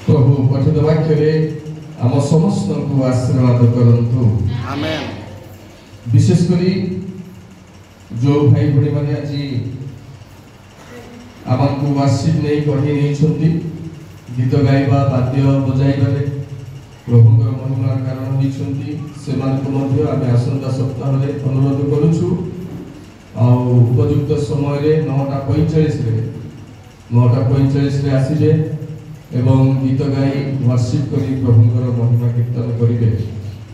प्रभु पठित वाक्य आम समस्त को आशीर्वाद करंतु आमेन। विशेषकर जो भाई भाई मैंने आज आमको वार्षिक नहीं कही नहीं गीत गाइबा वाद्य बजाइबार प्रभुंर महिमार कारण होती से आसंता सप्ताह अनुरोध करुचु उपयुक्त समय 9:45 आसिबे एवं गीत गाई वर्शिप करी प्रभुंर महिमा कीर्तन करेंगे।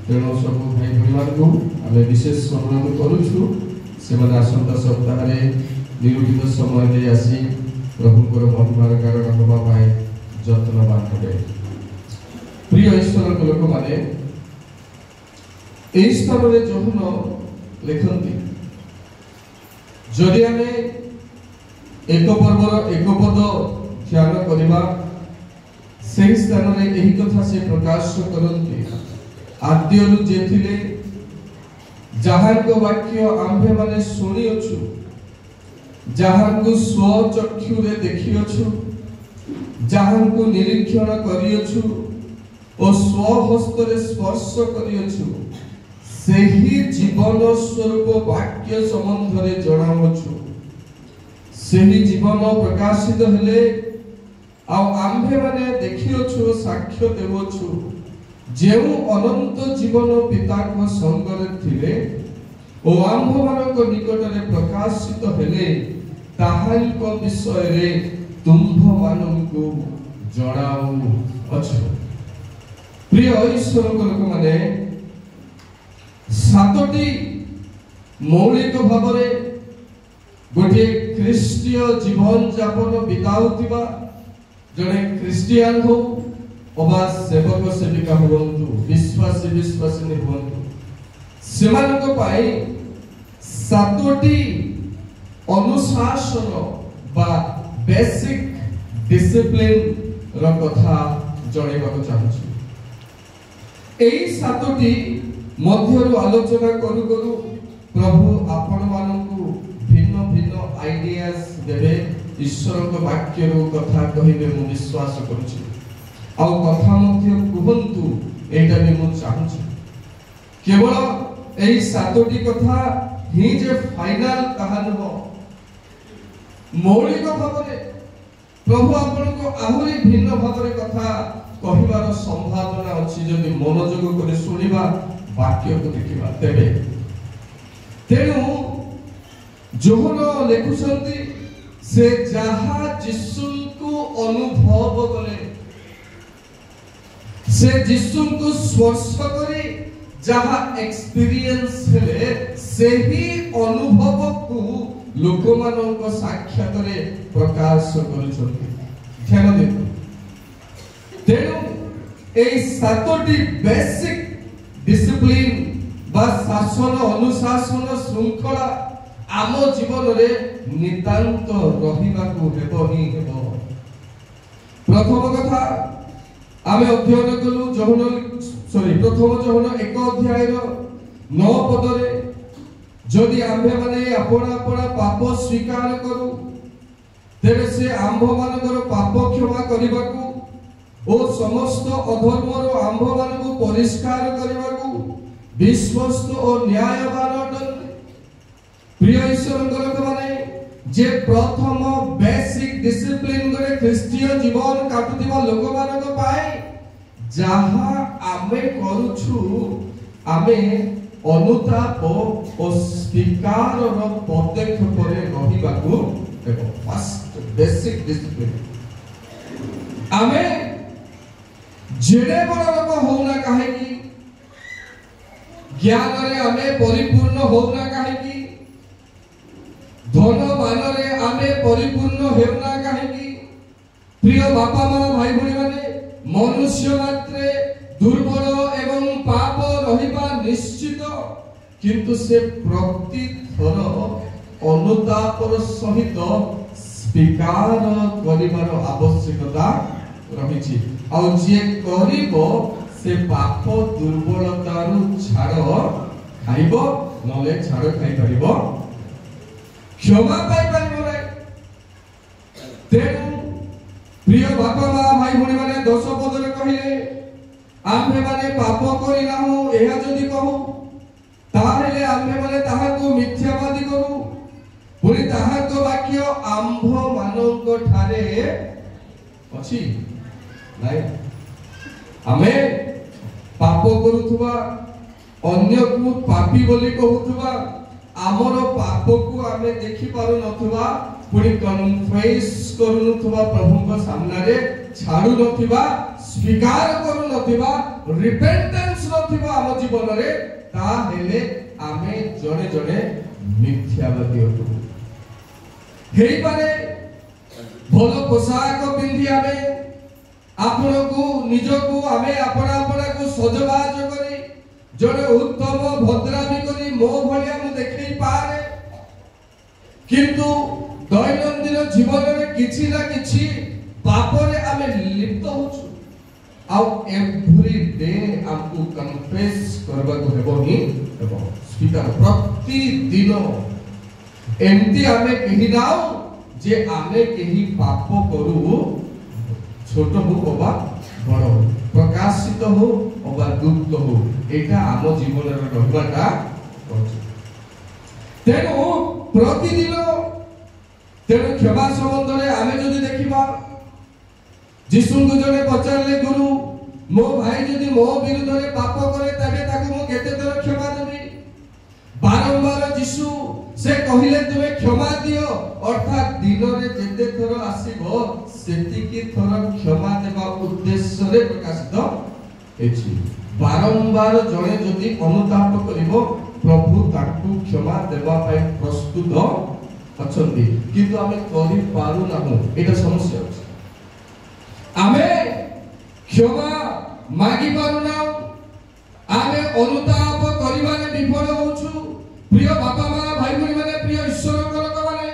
तेणु सब भाई भाई को आम विशेष अनुरोध करुचु से आसंता सप्ताह निरूपित समय आसी प्रभुंर महिमार कारण होगापाई जत्नवान हे। प्रिय ईश्वर लोक मैंने स्थान में जौन लिखती जदि आम एक पर्वर एक पद ध्यान करवा से स्थान में यही कथा से प्रकाश करती आद्यु जे थिले जहां वाक्य आंभे माने शुणी अच्छु जहां को स्वचक्षु देखी अच्छु जहां को निरीक्षण करियछु और स्वहस्त रे स्पर्श करियछु सेही जीवन स्वरूप वाक्य संबंध रे जणावछु सेही जीवन प्रकाशित हेले आ आंभे माने देखियछु साक्ष्य देवछु जेउ अनंत जीवन पिता को संग रे थिले ओ आंभ मानक निकट रे प्रकाशित हेले ताहाई को विषय रे तुम्भ माननको जणाऊ अछि। प्रिय ईश्वर लोक माने सातटी मौलिक भाव गोटे ख्रीष्टीय जीवन यापन बिताउथिबा जड़े ख्रीस्टियान हो अबा सेवक सेविका हुंतु विश्वासी विश्वासिनी हुंतु सेमानक पाई सातटी अनुशासन बा बेसिक डिसिप्लिन रो कथा जणेबा को चाहूछी। एई सातटी मध्यरु आलोचना करू करू प्रभु आपण मानकु भिन्न भिन्न आइडियाज देबे ईश्वर को वाक्य रो कथा कहिबे मु विश्वास करूछी आ कथा मध्य कुहंतु एटा भी मु चाहूछी। केवल एई सातटी कथा ही जे फाइनल कहानी हो मौलिक भावरे प्रभु आपण को आहुरी भिन्न भावरे कथा कहिबार संभावना अछि जदि मनोयोग करे सुनिबा वाक्य को देखिबा तेबे। तेणु जोहन लेखुछंती से जहा यीशु को अनुभव कले से यीशु को स्पर्श करे जहा एक्सपीरियंस हेले सेही अनुभव को लोकमानक साक्षात रे प्रकाश करूछंती। ध्यान देतो तेणु ए सातोटी बेसिक डिसिप्लिन बा शासन अनुशासन श्रृंखला आम जीवन रे नितांत रहिबा को हेबो ही हेबो। प्रथम कथा आमे अध्ययन कलु प्रथम जहन एक अध्याय 9 पदरे जदि आम्भे माने अपना अपना पाप स्वीकार करू तेरे से आम्भ मानकर पाप क्षमा करिबाकू ओ समस्त अधर्मर आम्भ मानकू परिष्कार करिबाकू विश्वस्त और न्यायवान अटंती। प्रिय ईश्वर लोक माने जे प्रथम बेसिक डिसिप्लिन करे ख्रीस्टीय जीवन काटुतिबा लोक मानक पाए जहा आमे करूछु आमे अनुताप और स्वीकार रो पदक्षेप रे रहिबाकू देखो फर्स्ट बेसिक डिसिप्लिन आमे जेडे बड़ लोक होना काहे की ज्ञान रे आमे परिपूर्ण होना काहे की धन मान रे आमे परिपूर्ण हेउना काहे की। प्रिय बापा मां भाई भणी माने मनुष्य मात्रे दुर्बल एवं पाप रहिबा निश्चित किंतु से प्रति थर अनुतापर सहित स्वीकार करिबार आवश्यकता रहिछि आ जे करिबो से पाप दुर्बलता रु छाड़ खाइबो नले छाड़ खाइ परिबो क्षमा पाइ परिबो प्रिय बापा मा भाई भणी माने 10 पदरे कहिले आम्भे माने पाप करि नाहु एहा जदि कहू ताहेले आम्भे माने ताहाको मिथ्यावादी करू पुरी ताहाको वाक्य आम्भ मानक ठारे अछि नाही आमे पाप करूथुवा अन्य को पापी बोली कहूथुवा आमर पाप को आमे देखि पारु नथुवा पुरी कन्फेस करू नथुवा प्रभु को सामने रे छाडू नथिबा स्वीकार करू नथिबा रिपेंटेंस नथिबा हम जीवन रे ता हेले आमे जणे जणे मिथ्यावादी होतु हेई पारे भलो पोशाक पिंधि आमे आपण को निज को आमे आपण आपण को सजबाज करी जणे उत्तम भद्रामी करी मो भलिया मु देखै पारे किंतु दैनंदिन जीवन रे किछि ना किछि पाप रे आमे लिप्त होछु आ एवरी डे हमकु कन्फेस करबा को हेबो ही हेबो स्वीकार प्रति दिन एमती आमे कहि नाउ जे आमे कहि पाप करू छोट हो अबा बड़ हो प्रकाशित हो अबा गुप्त हो एटा आम जीवन रे रहबाटा तेनु प्रतिदिन तेनु क्षमा संबंध रे आमे जदि देखिबा जीसु को जने पचारले गुरु मो भाई जदि मो विरुद्ध रे पाप करे तबे ताको मो केते थर क्षमा देबी बारंबार जीसु से कहिले तुमे क्षमा दियो अर्थात दिन रे जेते थर आसीबो सेति की थर क्षमा देबा उद्देश्य रे प्रकाशित हेछि बारंबार जने जदि अनुताप करिवो प्रभु ताकू क्षमा देबा पय प्रस्तुत अछंती किंतु आमे करि पारु नाहु एटा समस्या अछि आमे क्षमा मागी पारु नाहु आमे अनुताप करिबारे विफल होछु प्रिय बापा मा भाई भणी माने प्रिय ईश्वर को लोक माने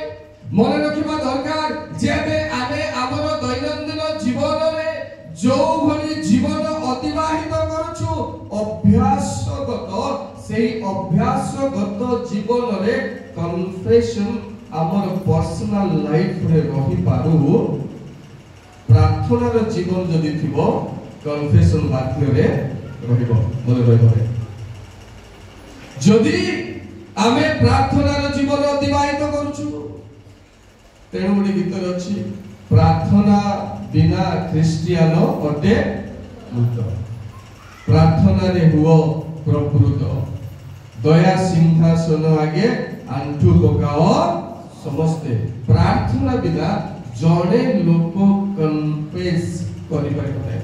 मने रखिबा दरकार जेबे आमे हमर दैनंदिन जीवन रे जो भली जीवन अतिबाहित करछु अभ्यासगत सेही अभ्यासगत जीवन रे कन्फेशन हमर पर्सनल लाइफ रे रही पारु प्रार्थनार जीवन जदि थिबो कन्फेशन बाक्य रे रहिबो मने रहिबो जदि आमे प्रार्थनार जीवन अतिबाहित करूछु तेणु गोटे गीत अछि प्रार्थना बिना क्रिस्टियान अटे मृत प्रार्थना रे हुओ प्रकृत दया सिंहासन आगे आंठू पकाओ समस्ते प्रार्थना बिना जड़े लोक कन्फेस करि पारिबो नै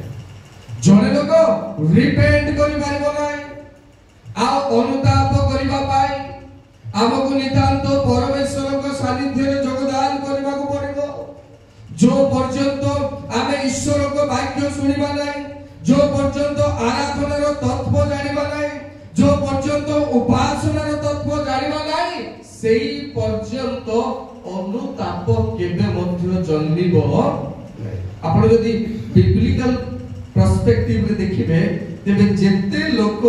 जड़े लोक रिपेंट करि पारिबो नै आ अनुताप करिबा पाई हमकु नितांत परमेश्वर को सानिध्य रे योगदान करबा को पड़िबो जो पर्यंत आमे ईश्वर को वाक्य सुनिबा नै जो पर्यंत आराधनार तत्व जानिबा नै जो पर्यंत उपासनार तत्व जानिबा नै सेही पर्यंत अनुताप केबे मध्य जन्मिबो नै आपण जदि बिब्लिकल पर्सपेक्टिव रे देखिबे तेबे जेते लोक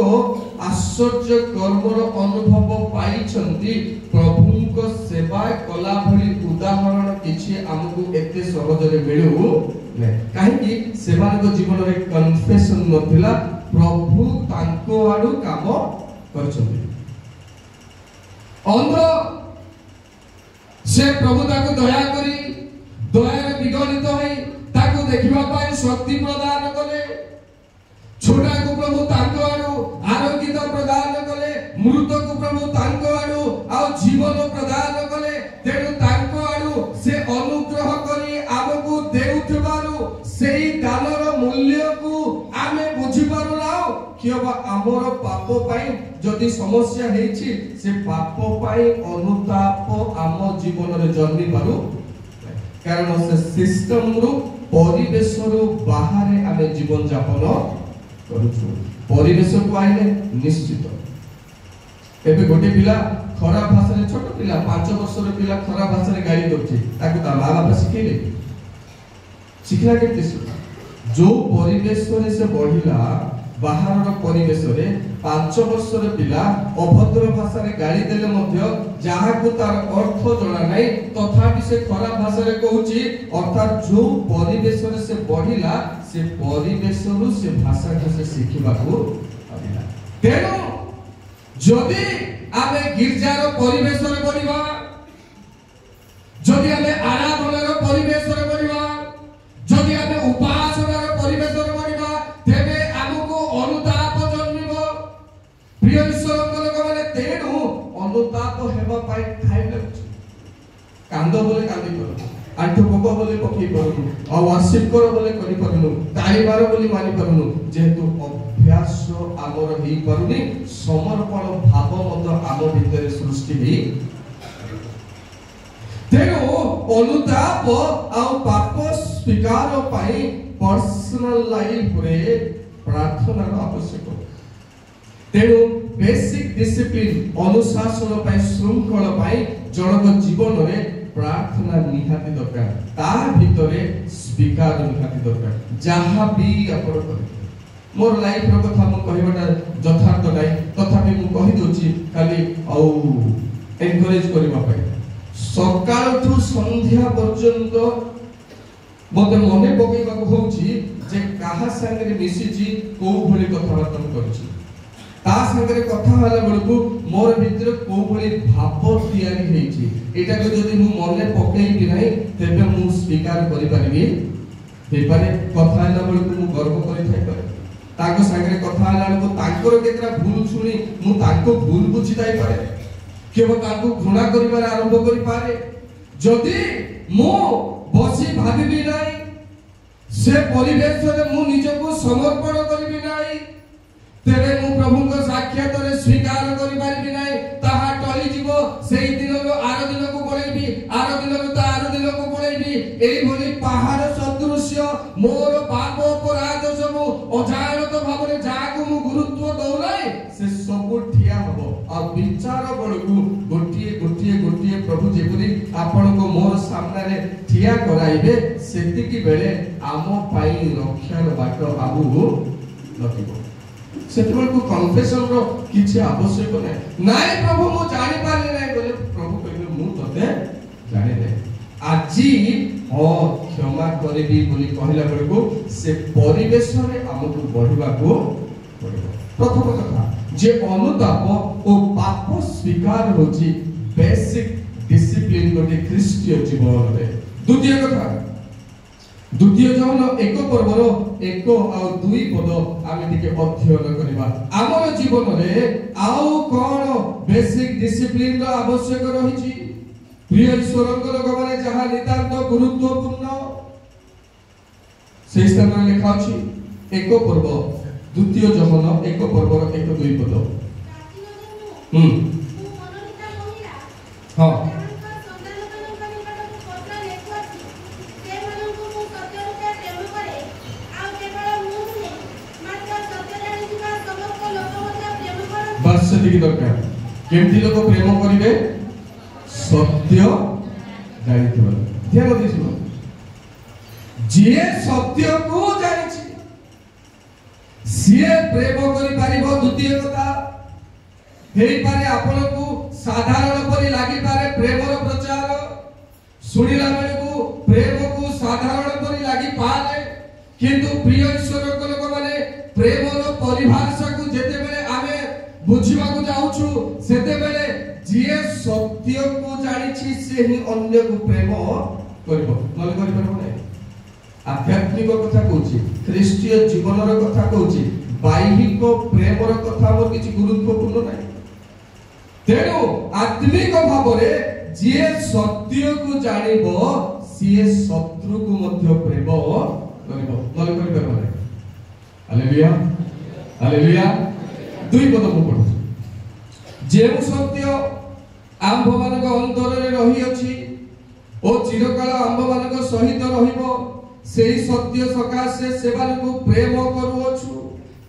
आश्चर्य कर्मर अनुभव पाइछंती प्रभुको सेवा कला भली उदाहरण किछि हमकु एते सहज रे मिलु नै काहे कि सेवानको जीवन रे कन्फेशन नथिला प्रभु तांको आडू काम करछंती अंध से प्रभु ताको दया करी दया रे विगलित होई ताको देखिबा पाई शक्ति प्रदान कले छोटा को प्रभु तांको आडू आरोग्य प्रदान कले मृत को प्रभु तांको आडू आ जीवन प्रदान कले तेणु तांको आडू से अनुग्रह करी आमको देउथबारु सेही दानर मूल्य को आमे बुझी पारु नाउ किबा हमर पाप पाई जदि समस्या हेछि से पाप पाई अनुताप आम जीवन रे जन्मी पारु कारण से सिस्टम रु परिवेश रु बाहर आमे जीवन यापन करूछु परिवेश को आइले निश्चित एबे गोटे पिला खराब भाषा रे छोट पिला 5 वर्ष रे पिला खराब भाषा रे गाली दोछि ताकू ता मां बाप सिखेले सिखला केते जो परिवेश रे से बढ़िला बाहर रो परिवेश रे 5 वर्ष रे पिला अभद्र भाषा रे गाली देले मध्य जहा को तार अर्थ जणा नै तथापि से खराब भाषा रे कहूची अर्थात जो परिवेश रे से बढ़िला से परिवेश रु से भाषा को से सिखिबा को आबिला तेनो जदि आमे गिरजार परिवेश रे बढ़िबा जदि आमे आराधनार परिवेश रे बढ़िबा जदि आमे उपासनार परिवेश रे बढ़िबा तेबे हमको अनुताप जन्मिबो प्रिय ईश्वर लोक माने तेनु अनुताप हेबा पाई ठाई लागुची कांद बोले कांदी करू आंठु पको बोले पकी करू और वर्शिप करो बोले करि परनु ताई मारो बोली मानि परनु जेहेतु अभ्यास आमर हेई परुनी समर्पण भाव मत आम भीतर सृष्टि हेई तेनु अनुताप आ पाप स्वीकार पाई पर्सनल लाइफ रे प्रार्थना आवश्यक तेनु बेसिक डिसिप्लिन अनुशासन पाई श्रृंखला पाई जनक जीवन रे प्रार्थना निहाती दरकार ता भितरे स्वीकार निहाती दरकार जहां भी आपण करे मोर लाइफ रो कथा मु कहबाटा यथार्थ नै तथापि मु कहि दोची खाली औ एनकरेज करबा पाई सकाळ ठु संध्या पर्यंत मते मने पकेबा को होची जे काहा संगे मिसिची को भली कथाबार्ता करछि ता संगे कथा होला बेलकु मोर भितर को भली भाव तयारी हेछि एटा को जदि मु मने पकेइबि नै तेबे मु स्वीकार करि परिबि हे पारे कथा होला बेलकु मु गर्व करि थाइ पारे ताको संगे कथा होला बेलकु ताकर केतरा भूल सुनी मु ताको भूल बुझि थाइ पारे केव ताको घृणा करिबार आरंभ करि पारे जदि मु बसी भाबिबि नै से परिवेश रे मु निजको समर्पण करिबि नै तेरे मु प्रभु को साक्षात रे स्वीकार करि पारिबि नै ताहा टली जीवो सेई दिन रो आरो दिन को पळेबी आरो दिन रो ता आरो दिन को पळेबी एई भली पहाड़ सदृश्य मोर पाप अपराध सब अजानत भावरे जाको मु गुरुत्व दउ नै से सब ठिया हबो आ विचार बळकु गोटिए गोटिए गोटिए प्रभु जेपुरी आपण को मोर सामने रे ठिया कराइबे सेति की बेले आमो पाई रक्षार बाट आबु लतिबो सेतबेल को कन्फेशन रो किछि आवश्यक नै नाइ प्रभु मु जानि पारले नै बोले प्रभु कहले मु तते जानि नै आजी क्षमा करबी बोली कहला बेलको से परिवेश रे हमकु बढ़िबा को पड़िबो प्रथम कथा जे अनुताप ओ पाप स्वीकार होची बेसिक डिसिप्लिन गोटे ख्रीष्टीय जीवन रे द्वितीय कथा द्वितीय जौन एक पर्वर एक आ दुई पद आमे टिके अध्ययन करिबा हमर जीवन रे आउ कोन बेसिक डिसिप्लिन रो आवश्यक रहिछि प्रिय ईश्वरक लोक माने जहा नितांत गुरुत्वपूर्ण से स्थान रे लिखा अछि एक पर्व द्वितीय जौन एक पर्वर एक दुई पद हां की दरकार केमती लोक प्रेम करिवे सत्य जानिथिबो ध्यान दिसिबो जे सत्य को जानिछि सिए प्रेम करि पारिबो द्वितीय कथा हेई पारे आपन को साधारण परि लागि पारे प्रेमर प्रचार सुनिला बेले को प्रेम को साधारण परि लागि पारे किंतु प्रिय ईश्वर को लोक माने प्रेमर परिभाषा को जेते बेले आमे बुझिबा को जाउछु सेते बेले जे सत्य को जानिछि से ही अन्य को प्रेम करबो नले करि परबो नै आध्यात्मिक कथा कहूची ख्रीष्टीय जीवनर कथा कहूची बाह्यिक प्रेमर कथा मोर किछि गुरुत्वपूर्ण नै तेनु आत्मिक भावरे जे सत्य को जानिबो सिए शत्रु को मध्य प्रेम करबो नले करि परबो नै हालेलुया हालेलुया दुई पद को पढु जेउ सत्य आंभ मानक अंतर रे रही अछि ओ चिरकाल आंभ मानक सहित रहिबो सेही सत्य सकाशे सेवान को प्रेम करूछु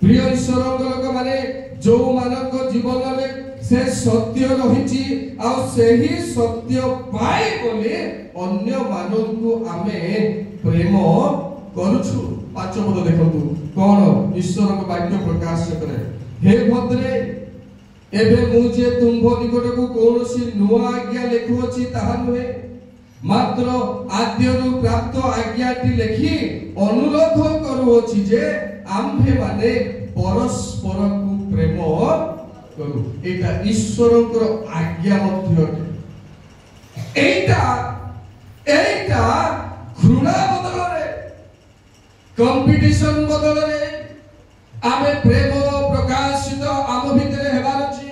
प्रिय ईश्वर लोक माने जो मानक जीवन रे से सत्य रहिछि आ सेही सत्य पाई बोले अन्य मानक को आमे प्रेम करूछु पांच पद देखंतु कोन ईश्वर को वाक्य प्रकाश करे हे भद्रे एबे मुझे तुमभो निकट को कोनोसी नुआ आज्ञा लेखु अछि ताहा नुहे मात्र आद्यरु प्राप्त आज्ञाटी लेखि अनुरोध करूछि जे आम्भे माने परस्पर को प्रेम करू। एटा ईश्वरकर आज्ञा मध्य अटे। एटा घृणा बदलरे कंपटीशन बदलरे आमे प्रेम प्रकाशित आम भितरे हेबार अछि।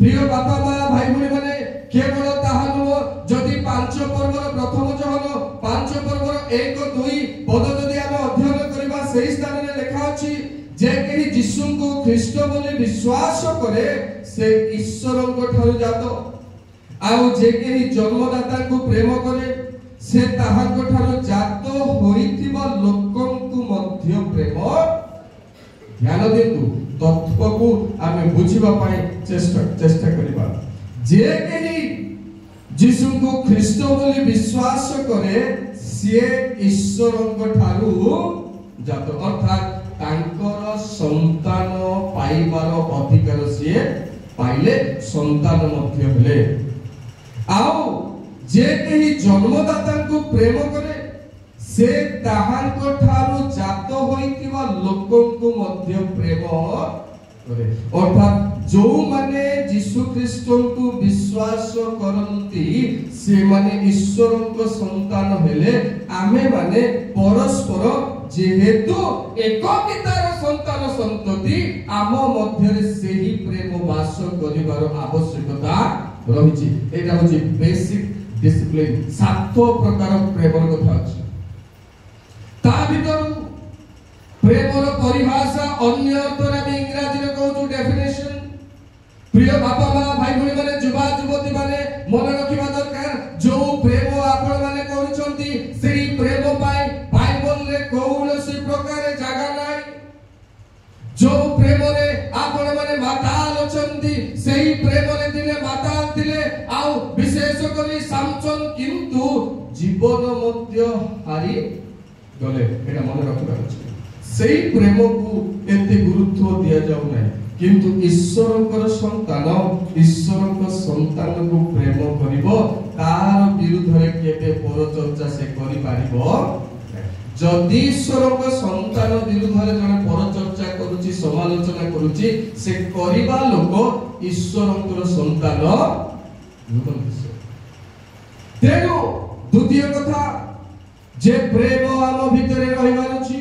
प्रिय बापा माँ भाई भूणी माने केवल ताहा नुह जदि पांच पर्वर प्रथम जहन पांच पर्वर 1-2 पद जदि आमे अध्ययन करिबा सेही स्थान रे लेखा अछि जे केहि यीशु को ख्रीष्ट बोली विश्वास करे से ईश्वर को ठारू जातो आउ जे केहि जन्मदाता को प्रेम करे से ताहा को ठारू जातो होइतिबा लोकन को मध्य प्रेम। ध्यान देतु तत्व को आमे बुझिबा पाए चेष्टा करिबा। जे केहि यीशु को ख्रीष्ट बोली विश्वास करे से ईश्वरଙ୍କ ठारू जातो अर्थात तांकर संतान पाइबार अधिकार से पाइले संतान मध्य हेले। आउ जे केहि जन्मदाता को प्रेम करे से ताहांको ठारू जात होइतिबा लोकंको मध्य प्रेम करे। अर्थात जो माने यीशु ख्रीष्ट को विश्वास करंती से माने ईश्वरଙ୍କ संतान हेले आमे माने परस्पर जेहेतु एक पितार संतान संतति आम मध्यरे सेही प्रेम वास करिवार आवश्यकता रहिछि। एटा होछि बेसिक डिसिप्लिन। 7 प्रकार प्रेमर कथा अछि। ता भीतर प्रेमर परिभाषा अन्य अर्थरे हम इंग्रजी रे कहू डेफिनेशन। प्रिय बापा माँ भाई भूणी माने युवा युवती माने मन रखिबा दरकार जो प्रेम आपण माने करूछंती सेही प्रेम पाई बाइबल रे कौनसी प्रकार जागा नाही। जो प्रेम रे आपण माने माताल अछंती सेही प्रेम रे दिने माताल थिले आउ विशेष करी सामचन किंतु जीवन मध्य हारी गले। एटा मन रखिबा अछि। सेही प्रेम को एते गुरुत्व दिया जाउ नै किंतु ईश्वरकर संतान ईश्वरक संतान को प्रेम करिवो तार विरुद्ध रे केबे परचर्चा से करि पारिबो। जदि ईश्वरक संतान विरुद्ध रे जने परचर्चा करूची समालोचना करूची से करिबा लोक ईश्वरकर संतान नुहंती। तेनु द्वितीय कथा जे प्रेम आम भितरे रहिबार अछि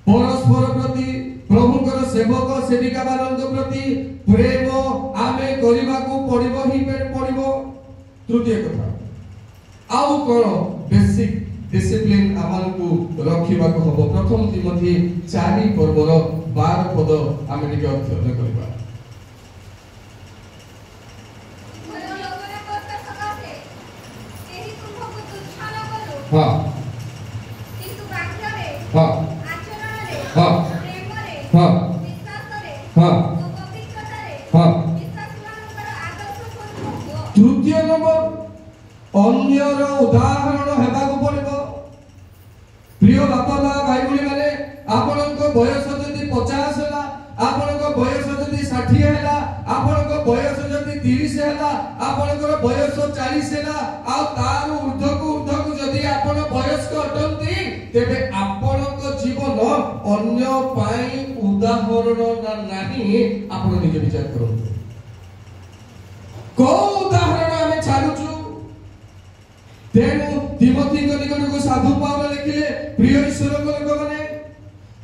परस्पर प्रति प्रभुकर सेवक सेविका मानक प्रति प्रेम आमे करिबा को पड़िबो ही पड़िबो। तृतीय कथा आउ कोन बेसिक डिसिप्लिन आमान को रखिबा को हबो। प्रथम तिमोथी 4 पर्वर 12 पद आमे निके अध्ययन करिबा। हां किंतु वाक्य रे हां आचरण रे हां प्रेम रे हां विश्वास रे हां पवित्रता रे हां विश्वासमानकर आदर्श स्वरूप। तृतीय नंबर अन्यर उदाहरण हेबा को पड़िबो। प्रिय बापा माँ भाई भूणी माने आपनको बयस जदि 50 हैला आपनको बयस जदि 60 हैला आपनको बयस जदि 30 हैला आपनको बयस 40 हैला आ तार ऊर्ध्व को जदि आपण वयस्क अटंती तेबे आपनको जीवन अन्य पाई उदाहरण नाही। आपण निज विचार करंतु को उदाहरण आमे छाडुचु। तेनु तिमोथी को निकट को साधु पावल लिखिले प्रिय ईश्वर को लोक माने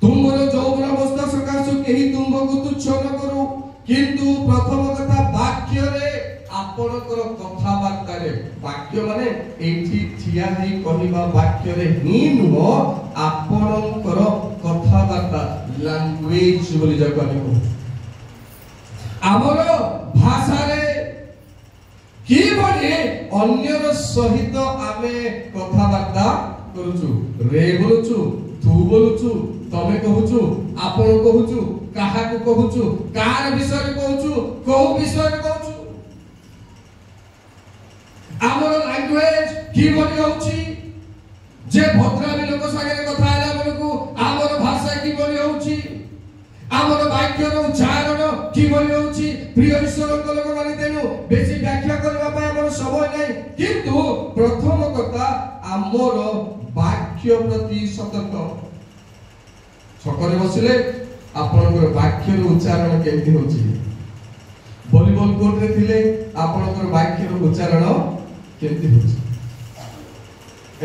तुमरो यौवन अवस्था सकाशु केही तुमको तुच्छ न करू किंतु प्रथम कथा वाक्य रे आपनकर कथा वार्ता रे वाक्य माने एठी ठिया हे कहिबा वाक्य रे ही नुह आपनकर कथा वार्ता लैंग्वेज बोली जाको आमे कहू हमरो भाषा रे की बने अन्यर सहित आमे कथा वार्ता करूछु। रे बोलुछु तू बोलुछु तमे कहूछु आपण कहूछु काहा को कहूछु कार विषय कहूछु को विषय कहूछु। हमर लैंग्वेज की बने होछि जे भद्रामी लोक सागरे कथा आला मनकु हमर भाषा की बने होछि हमर वाक्य रो उच्चारण की बने होछि। प्रिय ईश्वर को लोक माने तेनु बेसी व्याख्या करबा पय हमर समय नै किंतु प्रथम कथा आमर वाक्य प्रति सतर्क छकरे बसिले आपनकर वाक्यर उच्चारण केमती होची वॉलीबॉल कोर्ट रे थिले आपनकर वाक्यर उच्चारण केमती होची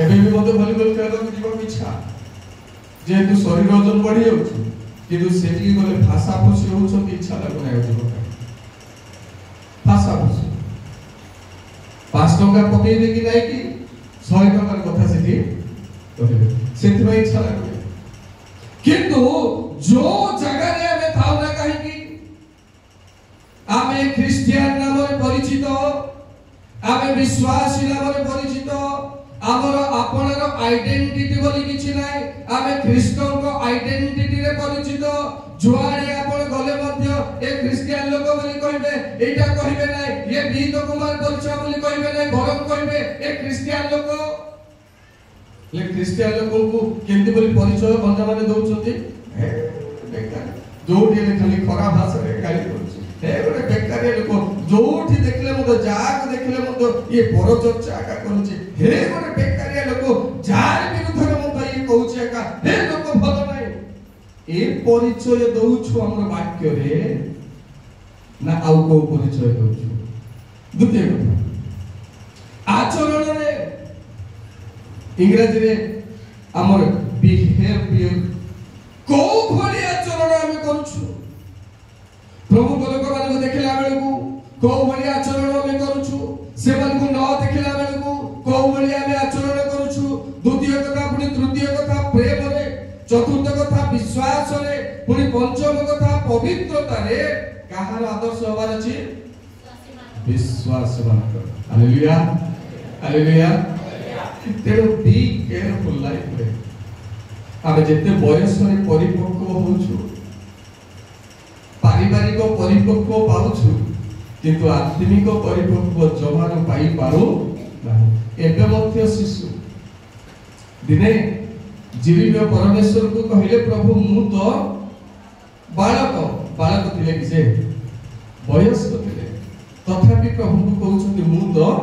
एबे भी मते वॉलीबॉल खेलबा को जीवा इच्छा जेहेतु शरीर ओजन बढ़ी जाउची किंतु सेठी गले भाषा फुसी होउछ कि इच्छा लागो नै होची भाषा फुसी 5 टका पकेइबे कि नै कि 100 टकार कथा सेठी कहिबे सेठी भाई इच्छा लागो किंतु जो जगह रे हमें थाउ ना कहि कि आमे क्रिश्चियन नाम रे परिचित आमे विश्वासी नाम रे परिचित आमर आपनर आइडेंटिटी बोली किछि नै आमे ख्रीष्टन को आइडेंटिटी रे परिचित जुआरे आपण गले मध्य ए क्रिश्चियन लोक बोली कहिबे एटा कहिबे नै ये बीत कुमार परिचय बोली कहिबे नै बरम कहिबे ए क्रिश्चियन लोक ले क्रिश्चियन लोक को केंति बोली परिचय बंदा माने दउछथि ए बेकार जोडी ले खाली खराब भाषा रे गाली करछि ए गोटे बेकार लोक जोठी देखले मतो जाक देखले मतो ये पर चर्चा का करछि हे गोटे बेकार लोक जार विरुद्ध रे मतो ये कहउछि का हे लोक भलो नै ए परिचय दउछु हमर वाक्य रे ना आउ को परिचय दउछु द्वितीय कथा आचरण रे इंग्रजी रे हमर बिहेवियर को भली आचरण हम करूछु प्रभु लोक मान देखला बेले को को भली आचरण हम करूछु से मान को न देखला बेले को भली हम आचरण करूछु द्वितीय कथा पुनी तृतीय कथा प्रेम रे चतुर्थ कथा विश्वास रे पुनी पंचम कथा पवित्रता रे काहार आदर्श होबार अछि विश्वास मानकर हालेलुया हालेलुया तेरो बी केयरफुल लाइफ रे आमे जते बयस रे परिपक्व होछु पारिवारिक परिपक्व पाउछु किंतु आत्मिक परिपक्व जमार पाई पारो नाही एबे मध्य शिशु दिने जीवित परमेश्वर को कहिले प्रभु मु तो बालक थिले कि से वयस्क थिले तथापि प्रभु को कहउछथि मु तो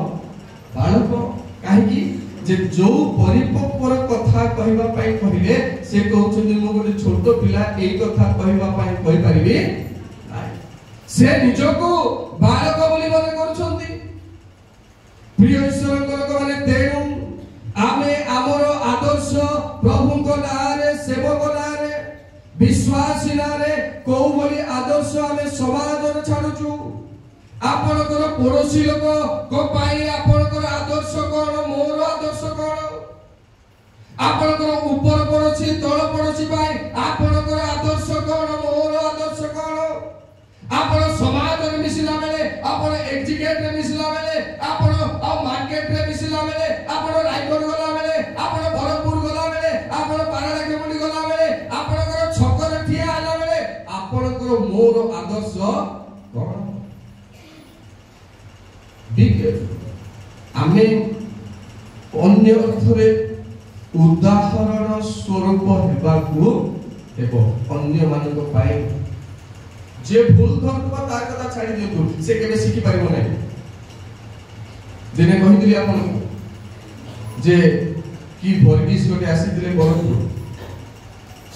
बालक काहे कि जे जो परिपक्वर कथा कहबा पई कहिले से कहउछथि मु गोटे छोट पिला एई कथा कहबा पई कहि परिबे नाही से निजको बालक बोली मने करछथि प्रिय ईश्वर लोक माने तेनु आमे आमर आदर्श प्रभु को नारे सेवक नारे विश्वासी नारे को बोली आदर्श आमे समाज रे छाडुछु आपनकर पड़ोसी लोक को पाई आपनकर आदर्श कोन मोर आदर्श कोन आपनकर ऊपर पड़ोसी तळ पड़ोसी पाई आपनकर आदर्श कोन मोर आदर्श कोन आपण समाज रे मिसिला बेले आपण एजुकेट रे मिसिला बेले आपण मार्केट रे मिसिला बेले आपण रायगढ़ गला बेले आपण बरहपुर गला बेले आपण पाराला केमुडी गला बेले आपनकर छक रे ठिया आला बेले आपनकर मोर आदर्श कोन आमे अन्य अर्थरे उदाहरण स्वरूप हेबाकू एबो अन्य मानक पाए जे भूल धरतबा तार कथा छाडी दियतु से केबे सिखि पारिबो नै दिने कहि दिली आपन जे की वर्गीस गोटे आसीथिले बरहपुर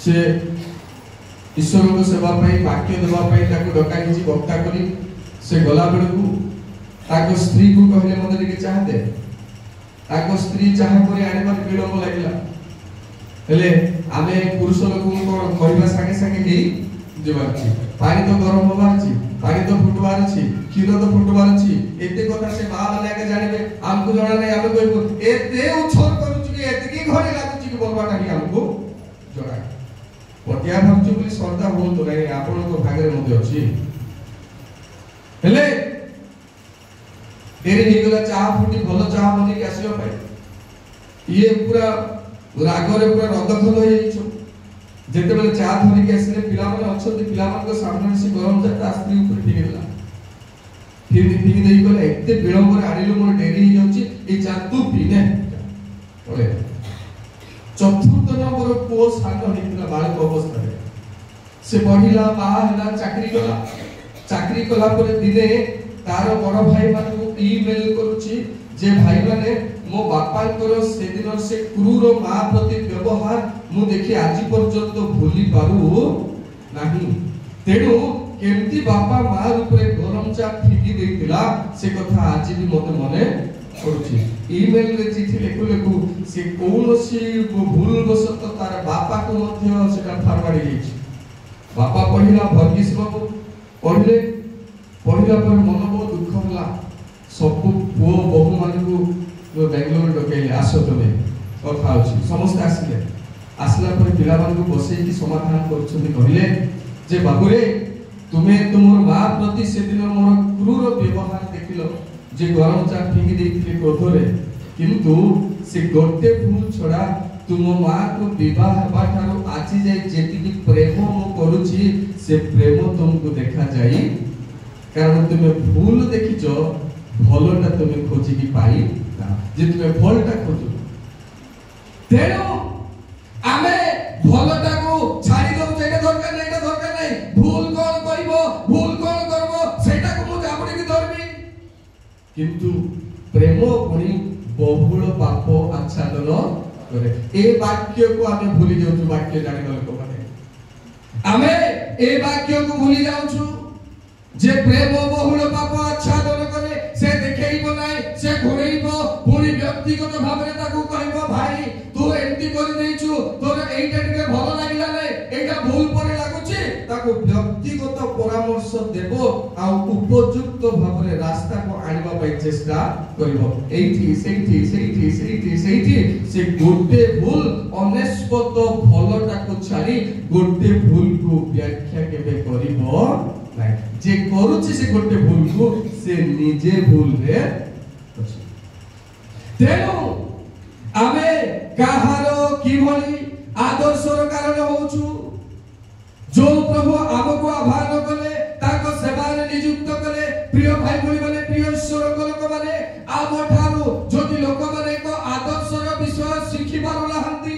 से ईश्वर को सेवा पाई वाक्य देवा पाई ताको डका किछि वक्ता करी से गला बेलकू ताको स्त्री को कहले मते टिके चाहते ताको स्त्री चाह करे आने पर विलंब लागला हेले आमे पुरुष लोक को कहबा संगे संगे हेई जेबाची पानी तो गरम होबाची पानी तो फुटवार छी क्षीर तो फुटवार छी एते कथा से बा वाला के जानिबे हमको जणा नै आमे कहबो एते उछोर करूची कि एते की घरे लागुची कि बोलबाटा ही हमको जणा पटिया भाबछु बोली श्रद्धा बोल तो नै आपन को भागरे मध्ये अछि हेले डेरी हे गला चाह फुटी भलो चाह बनी के आसीबा पाई ये पूरा रागरे पूरा रदखल हो जाइछो जेते बेले चाह धरि के आसीले पिला माने अछते पिला मान को सामने से गरम चाह स्त्री ऊपर ठीक गेला फिर ठीक देई गले एते विलंब रे आडिलो मोर डेरी हे जाउची ए चाह तू पीने बोले चतुर्थ नंबर को सानो हितला बालक अवस्था रे से पढिला बाहला चाकरी कला परे दिने तार बड़ भाई मान को ईमेल करूची जे भाई माने मो बापांकर से दिन से क्रूर मां प्रति व्यवहार मु देखि आज पर्यंत भूली पारु नाही। तेणु केमती बापा मां ऊपर गरम चा फिकी देतिला से कथा आज भी मते मने पड़ुछि। ईमेल रे चिठी लेखु लेखु से कोनोसी भूल बसत तार बापा को मध्य सेटा फरवाडी गेछि। बापा पढिला भर्गीस बाबू पढिले पढिला पर मन बहुत दुख होला। सब पुओ बहु मानकु बेंगलोर डकेले आसो तबे कथा अछि। समस्त आसिले आसला पर पिला मानकु बसै कि समाधान करछुनी कहिले जे बाबू रे तुमे तुमर मां प्रति से दिन मोर क्रूर व्यवहार देखिलो जे गरम चा फिंगी देथिले क्रोध रे, किंतु से गोटे भूल छडा तुम मां को विवाह हेबा थारो आछि जे जेति की प्रेम मो करूछि से प्रेम तुमको देखा जाई। कारण तुमे भूल देखिचो भलटा तुमे खोजी की पाई ना, जे तुमे भलटा खोजो। तेनो आमे भलटा को छाड़ी दो, जेटा दरकार नै, एटा दरकार नै, भूल कोन करिवो, भूल कोन करबो सेटा को मु जाबडी की धरबी। किंतु प्रेम पुनी बहुल पाप आच्छादन करे। ए वाक्य को आमे भूली जाउछु। वाक्य जानि लोक माने आमे ए वाक्य को भूली जाउछु जे प्रेम बहुल पाप आच्छादन करे। से देखैबो नै, से घोड़ैबो, पुनी व्यक्तिगत भाबरे ताकू कहबो भाई तू एंटी करि दैछु, तोर एइटा टिके भलो लागिला नै, एइटा भूल परे लागुछि, ताकू व्यक्तिगत परामर्श देबो आ उपयुक्त भाबरे रास्ता को आनिबा पई चेष्टा करबो। एइठी सेइठी सेइठी सेइठी सेइठी से गोटे भूल अनेस्पत भलोटा को छाड़ी गोटे भूल को व्याख्या केबे करबो नै। जे करूछि से गोटे भूल को से निजे भूल रे अछि। तेनु आमे काहारो की भली आदर्शर कारण होउछु। जो प्रभु आमको आह्वान कले ताको सेवा रे नियुक्त कले। प्रिय भाई भली माने प्रिय ईश्वर लोक माने आम ठारू जदि लोक माने को आदर्शर विषय शिखि पारो नाहंती,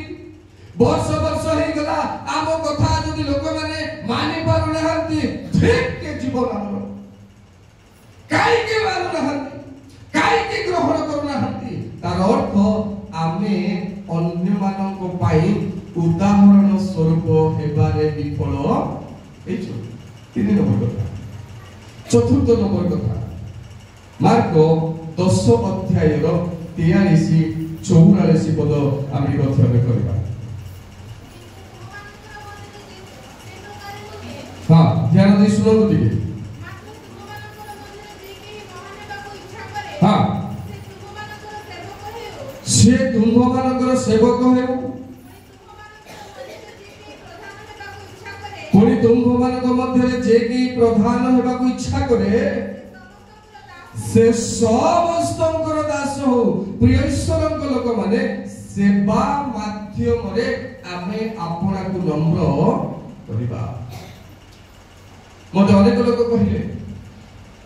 वर्ष वर्ष हे गला आम कथा जदि लोक माने मानि पारो नाहंती, ठीक के जीवन हमरो काई के मानो नाहंती, काई के ग्रहण करू नाहंती, तार अर्थ आमे अन्य मानक पाई उदाहरण स्वरूप हेबारे विफल हेछु। 3 नंबर कथा। 4 नंबर कथा मार्क 10 अध्याय 43-44 पद आमे अध्ययन करबा। हां ध्यान दे सुनो तो ठीक। हां से तुम मानकर सेवक हेउ, पुनी तुम मानक मध्य जे की प्रधान हेबा को इच्छा करे से समस्तंकर दास हो। प्रिय ईश्वरक लोक माने सेवा माध्यम रे आमे आपना को नम्र करिबा। मते अनेक लोक कहिले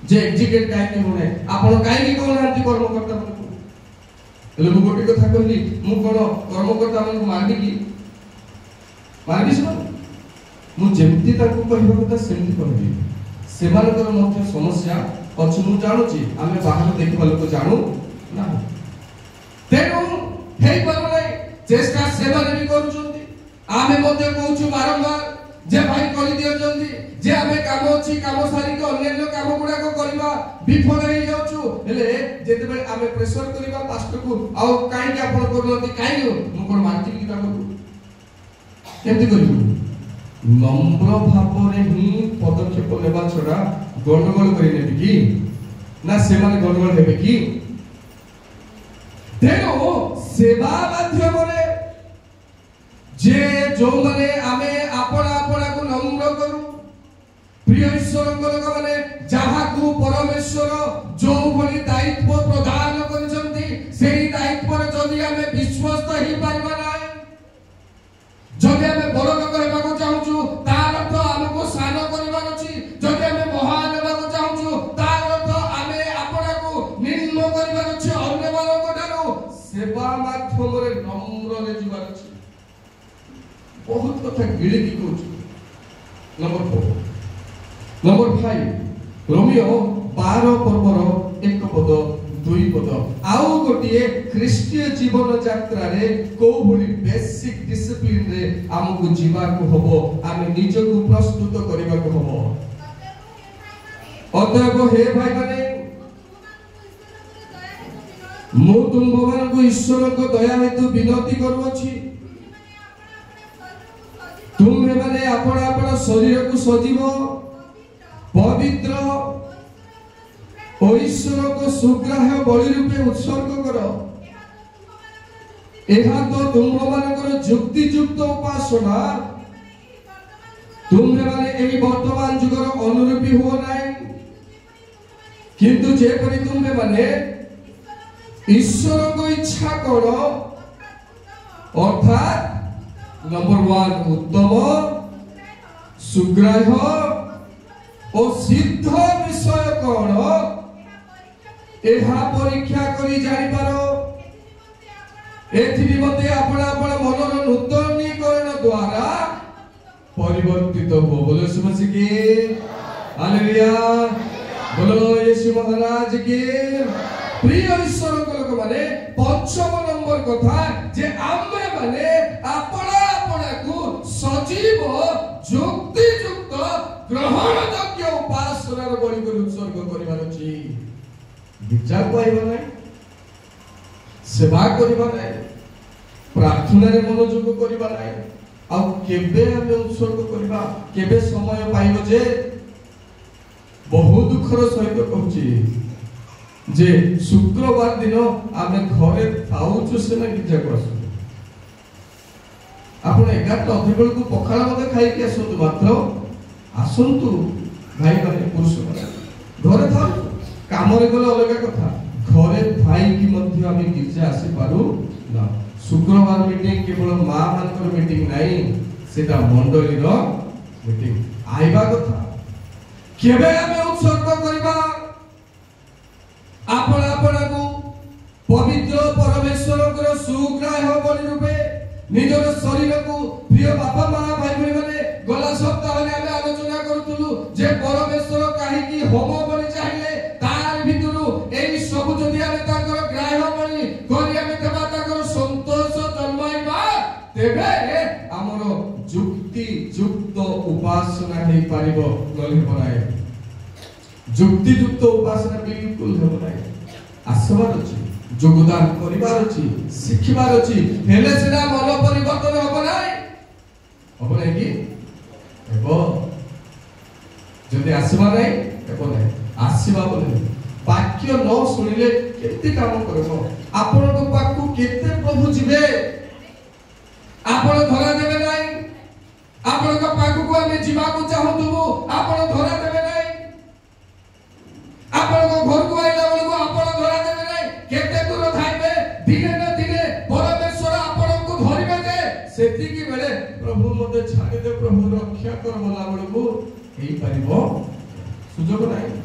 जे एग्जीक्यूटिव काहे के होने आपण काहे की कोन हांती कर्मकर्ता मन को एले मु गोटे कथा कहली मु कोन कर्मकर्ता मन को मारबी की मारबी सब मु जेमती ताकू कहबा कथा सेमती कहबी। सेमानकर मध्य समस्या अछि मु जानुची, आमे बाहर देखबा लोक जानु ना। तेनु हेई परले चेष्टा सेवा रे करूचंती। आमे मध्य कहूछु बारंबार जे भाई करि दियो जल्दी, जे आमे काम अछि काम सारी के अन्य काम गुडा को करबा विफल हे जाउछु। हेले जेते बेले आमे प्रेशर करबा पास्टर को आ काई के आपण करनती काई मु कोन मारती की काम करू केमती करिबु। नम्र भाव रे ही पदक्षेप लेबा छडा गंडगोल करि नेबी की ना सेमाने गंडगोल हेबे की। तेनो सेवा माध्यम रे जे जो माने आमे आपणा आपणा को नम्र करू। प्रिय ईश्वर लोक माने जहा को परमेश्वर जो भली दायित्व प्रदान करछंती सेही दायित्व रे जदि आमे विश्वस्त ही पारबा नाय, जदि आमे बड़ लोक हेबा को चाहूछु तार अर्थ हमको सान करबा अछि, जदि आमे महान हेबा को चाहूछु तार अर्थ आमे आपणा को निम्न करबा अछि। अन्य मानक ठारो सेवा माध्यम रे नम्र रे जीवा अछि। बहुत कथा गिले की कहूछु। नंबर 4 नंबर 5 रोमियो 12 पर्वर 1 पद दुई पद आउ गोटे ख्रीष्टीय जीवन यात्रा रे को भली बेसिक डिसिप्लिन रे हमकु जीवा को हबो आमे निज को प्रस्तुत करबा को हबो अतएव हे भाई माने मु तुममान को ईश्वर को दया हेतु विनती करूछि तुम्हे माने आपण आपण शरीर को सजीव पवित्र और ईश्वर को सुग्राह्य बलि रूपे उत्सर्ग करो एहा तो तुममानकर जुक्ति युक्त उपासना तुम्हे माने एही वर्तमान जुगर अनुरूपी हो नाही किंतु जे परि तुम्हे माने ईश्वर को इच्छा करो अर्थात नंबर 1 उत्तम सुग्राह्य और सिद्ध विषय कौन एहा परीक्षा करी जानि पारो एथि निमते आपण आपण मनर नूतनीकरण द्वारा परिवर्तित हो बोलो यीशु मसीह की हालेलुया बोलो यीशु महाराज की प्रिय ईश्वर को लोक माने पंचम नंबर कथा जे आमे माने आपण आपण को सजीव युक्ति युक्त ग्रहण योग्य उपासनार बलि को उत्सर्ग करिवार अछि विचार पाइबा नै सेवा करिबा नै प्रार्थना रे मनोयोग करिबा नै आ केबे हम उत्सर्ग करिबा केबे समय पाइबो जे बहुत दुखर सहित कहूची जे शुक्रवार दिन आमे घरे थाउछु सेना गिजा करसु आपण 11 अधेबेल को पखाला मते खाइ के आसंतु मात्र आसंतु भाई माने पुरुष माने घरे थाउ काम रे गले अलग कथा घरे थाई की मध्य आमे गिजा आसी पारु ना शुक्रवार मीटिंग केवल मां मानकर मीटिंग नाही सेटा मंडली रो मीटिंग आइबा कथा केबे आमे उत्सर्ग करिबा आपण आपण को पवित्र परमेश्वर को सुग्राह्य बलि रूपे निजर शरीर को प्रिय बापा मां भाई भाई माने गला सप्ताह रे आमे आलोचना करथुलु जे परमेश्वर काहे की होम बलि चाहिले तार भितरु एई सब जदि आमे ताकर ग्राह्य बलि करि आमे देबा ताकर संतोष जन्माइबा तेबे हमर जुक्ति युक्त उपासना हे पारिबो नले बनाए जुक्ति युक्त उपासना बिल्कुल हो नाही आसबार अछि योगदान करिवार अछि शिखिबार अछि हेले सेना मन परिवर्तन हो नाही हो नाही कि एबो जदि आसबा नाही एबो नाही आसीबा बोले वाक्य न सुनिले केते काम करबो आपण को पाकू केते प्रभु जिवे आपण धरा देबे नाही आपण को पाकू को हम जीवा को चाहतुबो आपण धरा देबे नाही आपण को घर को आइला बेले को आपण धरा देबे नाही केते दूर थाइबे दिने न दिने परमेश्वर आपण को धरिबे जे सेति की बेले प्रभु मते छाडी दे प्रभु रक्षा कर बोला बेले को हेई परिबो सुजोग नाही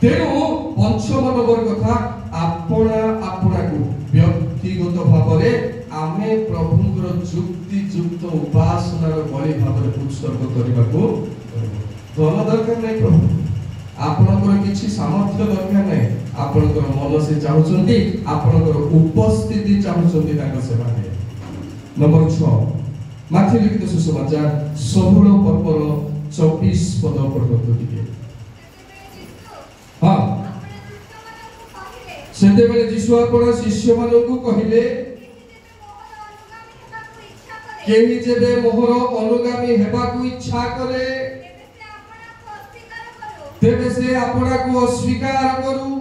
तेनु पंचम नंबर कथा आपणा आपणा को व्यक्तिगत भाबरे आमे प्रभुଙ୍କର जुक्ति युक्त उपासनार बलि भाबरे उत्सर्ग करिबा को धन दरकार नै प्रभु आपनकर किछि सामर्थ्य दरकार नै आपनकर मन से चाहुचंती आपनकर उपस्थिति चाहुचंती ताक सेवा रे नंबर 6 माथि लिखित सुसमाचार 16 पर्वर 24 पद पढतो दिके हां सेते बेले यीशु आपण शिष्य मानकु कहिले केहि जेबे मोहर अनुगामी हेबा को इच्छा करे तेबे से आपना को अस्वीकार करू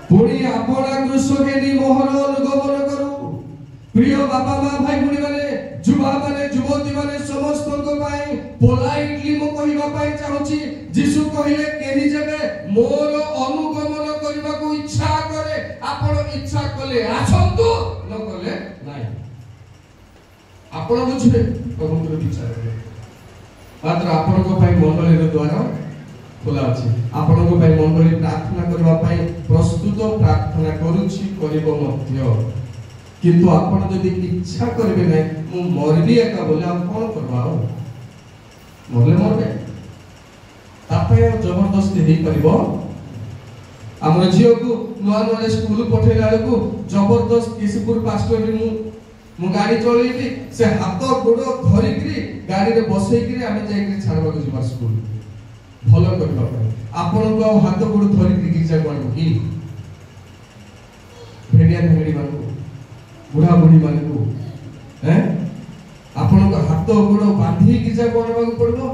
पुणी आपना क्रूस घेनी मोहर अनुगमन करू प्रिय बापा मां भाई भुणी माने जुवा माने जुवती माने समस्त को पाई पोलाइटली मो कहिबा पाई चाहूची यीशु कहिले केहि जेबे मोर अनुगमन करबा को इच्छा करे आपण इच्छा कले आछंतु न कले नाही आपण बुझबे प्रभुଙ୍କର विचार मात्र आपण को पाई मंडली रो द्वार खोला अछि आपण को पाई मंडली प्रार्थना करबा पाई प्रस्तुत प्रार्थना करूछि करबो मध्य किंतु आपण जदि इच्छा करबे नै मु मरबी एका बोले हम कोन करबा मरले मरबे तापे जबरदस्ती हेई परिबो आम झील को नुआ नुआ स्कूल पठेला बेलू जबरदस्त केसीपुर पास्टर मु गाड़ी चलैली से हाथ गोड़ धरिकी गाड़ी रे बसैकरी आम जाइकरी छाड़वा को जीवा स्कूल भलो करबा आपन को हाथ गोड़ धरिकी गिरजा कोन की भेड़िया भेड़ी मान को बुढ़ा बुढ़ी मान को हैं आपन को हाथ गोड़ बांधी गिरजा कोनवा को पड़बो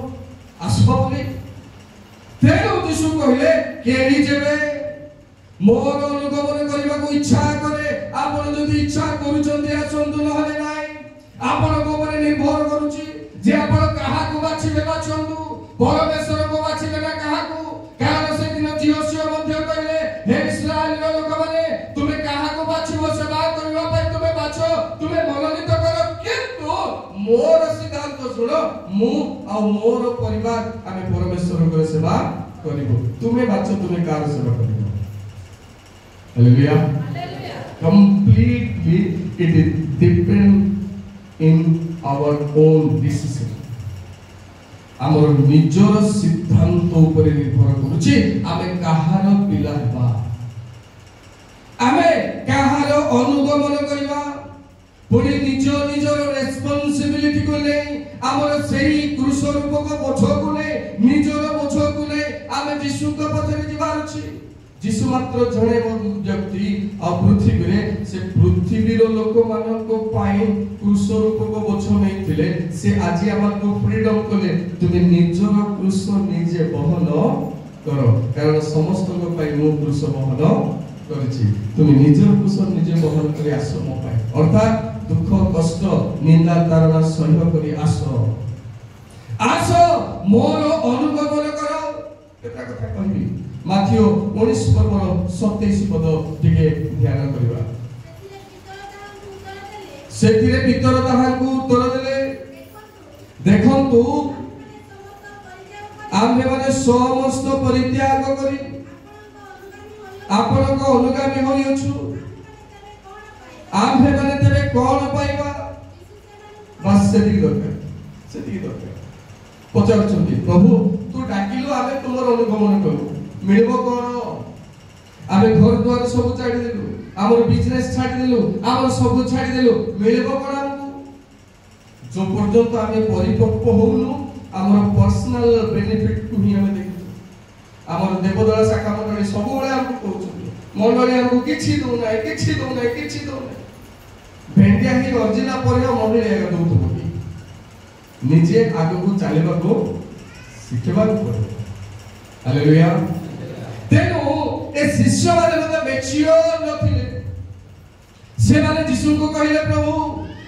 आसबो बोली तेरो यीशु कहले केडी जेबे मोर अनुगमन करबा को इच्छा करे आपन जदि इच्छा करूचंदी आसंतु नहले नाही आपन को ऊपर निर्भर करूची जे आपन काहा को बाछिबे बाछंतु परमेश्वर को बाछिबे ना काहा को कारण से दिन जियोसियो मध्य कहले हे इस्राएल लोक माने तुमे काहा को बाछिबो सेवा करबा पई तुमे बाछो तुमे मनोनीत करो किंतु मोर सिद्धांत सुनो मु आ मोर परिवार आमे परमेश्वर को सेवा करिवो तुमे बाछो तुमे कार सेवा करिवो hallelujah completely it is depend in our own decision हमर निजर सिद्धांत ऊपर निर्भर करूची आमे काहार पिला हेबा आमे काहार अनुगमन करबा पुनी निजर रेस्पोंसिबिलिटी को ले हमर सेही क्रूस रूप को बोझ को ले निजर बोझ को ले आमे यीशु के पथरे जीवार अछि यीशु मात्र जणे व्यक्ति आ पृथ्वी रे से पृथ्वी रो लोक मानन को पाई क्रूस रूप को बोझ नै थिले से आज हमर को फ्रीडम कोले तुमे निजर क्रूस निजे बहन करो कारण समस्त को पाई मो क्रूस बहन करछि तुमे निजर क्रूस निजे बहन करी आसो मो पाई अर्थात दुख कष्ट निंदा तारणा सह्य करी आसो आसो मोर अनुगमन करो एटा कथा कहबी माथियो 19 पर्वर 27 पद टिके ध्यान करिबा सेतिरे पितर ताहाकू उत्तर देले देखंतु आम्भे माने समस्त परित्याग करी आपण को अनुगामी होइछु आम्भे माने तेरे कोन पाइबा बस सेति दरकार पचारछंती प्रभु तू डाकिलो आमे तुमर अनुगमन करू मिलबो कोन आमे घर द्वार सब छाडी देलु हमर बिजनेस छाडी देलु हमर सब छाडी देलु मिलबो कोन हमकु जो पर्यंत आमे परिपक्व होउनु हमर पर्सनल बेनिफिट को ही हमें देखु हमर देवदला शाखा मंडली सब बळे हमकु कहउछु मंडली हमकु किछि दो नै भेंडिया ही अर्जिना परिया मंडली आगे दउतो बोली निजे आगु को चालिबा को सिखबा को पड़े हालेलुया तेनु ए शिष्य माने मते मेच्योर नथिले से माने यीशु को कहिले प्रभु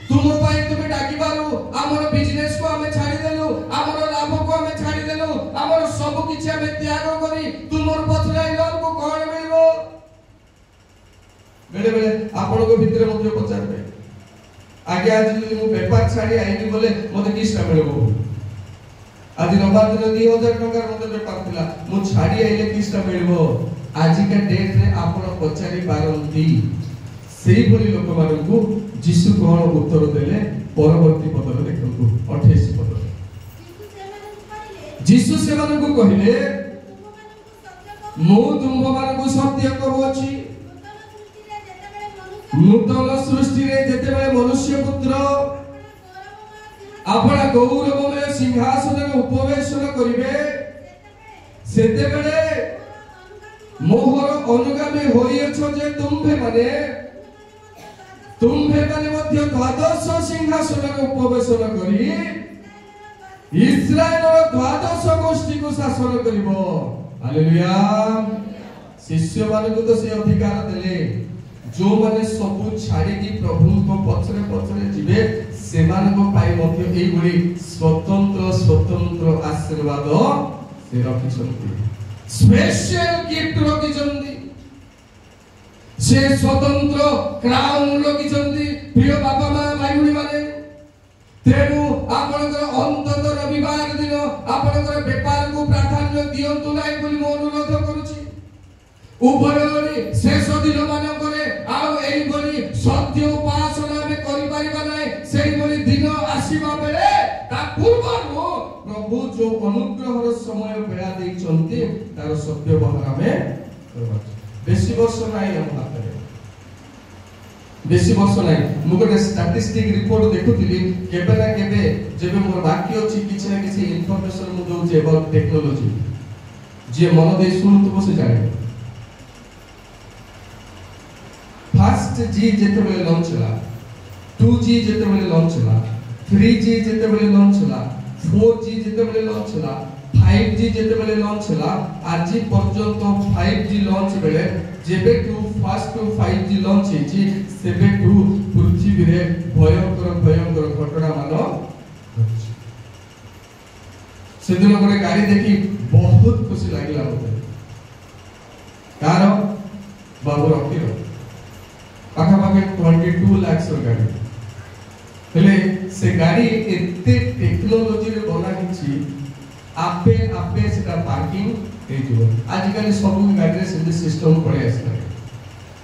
तुम पाई तुमे डाकी बारू हमर बिजनेस को हमें छाडी देलु हमर लाभ को हमें छाडी देलु हमर सब किछि हमें त्याग करी तुमर पथरे लोक को कोन मिलबो बेले बेले आपण को भितरे मते पचारबे आगे आज जदि मु व्यापार छाडी आइनी बोले मते किछटा मिलबो आज रविवार दिन 2000 टका मते व्यापार थिला मु छाडी आइले किछटा मिलबो आज का डेट रे आपण पचारी पारंती सेही भली लोक मानकू यीशु कोन उत्तर देले परवर्ती पद देखंतु 28 पद यीशु सेवन को कहिले मु तुम मानकू सत्य कहूची नूतन सृष्टि रे जेतेबेले मनुष्य पुत्र आपना गौरवमय सिंहासन रे उपवेशन करिवे सेतेबेले मोहर अनुगामी होइछो जे तुम्भे माने मध्य द्वादश सिंहासन रे उपवेशन करी इस्राएल द्वादश गोष्ठी को शासन करिवो हालेलुया शिष्य मानकू तो से अधिकार देले जो माने सब छाड़ी की प्रभु को पछरे पछरे जिवे सेमान को पाई मध्य एई बडी स्वतंत्र आशीर्वाद से रखिसंती स्पेशल गिफ्ट रखिसंती से स्वतंत्र क्राउन रखिसंती प्रिय बाबा मां भाई माने तेनु आपनकर अंतत रविवार दिन आपनकर व्यापार को प्राधान्य दियंतु नाही बोली मो अनुरोध करूची उभयरी शेष दिन मानकरे आउ एई बली सत्य उपासना में करि परिबा नाही सेई बली दिन आसीबा बेले ता पूर्वरु प्रभु जो अनुग्रहर समय बेला देइचंती तार सत्य बहरा में करबा बेसी वर्ष नाही हम हाथ बेसी वर्ष नाही मु गोटे स्टैटिस्टिक रिपोर्ट देखुथिली केबे ना केबे जेबे मोर बाकी अछि किछ ना किछ इंफॉर्मेशन मु दउ जे अबाउट टेक्नोलॉजी जे मन दे सुनतबो से जाने फर्स्ट जी जेते बेले लॉन्च होला 2G जेते बेले लॉन्च होला 3G जेते बेले लॉन्च होला 4G जेते बेले लॉन्च होला 5G जेते बेले लॉन्च होला आज पर्यंत 5G लॉन्च बेले जेबेठू फर्स्ट 5G लॉन्च हेची सेबेठू पृथ्वी रे भयंकर भयंकर घटना मान से दिन गोटे गाड़ी देखी बहुत खुशी लागला मते कार बाबू रखिरो पाखा पाखे 22 लाख रो गाड़ी हेले से गाड़ी एते टेक्नोलॉजी रे बना हिची आपे आपे सेटा पार्किंग हे जो आजकल सब गाड़ी रे से सिस्टम पड़े आसला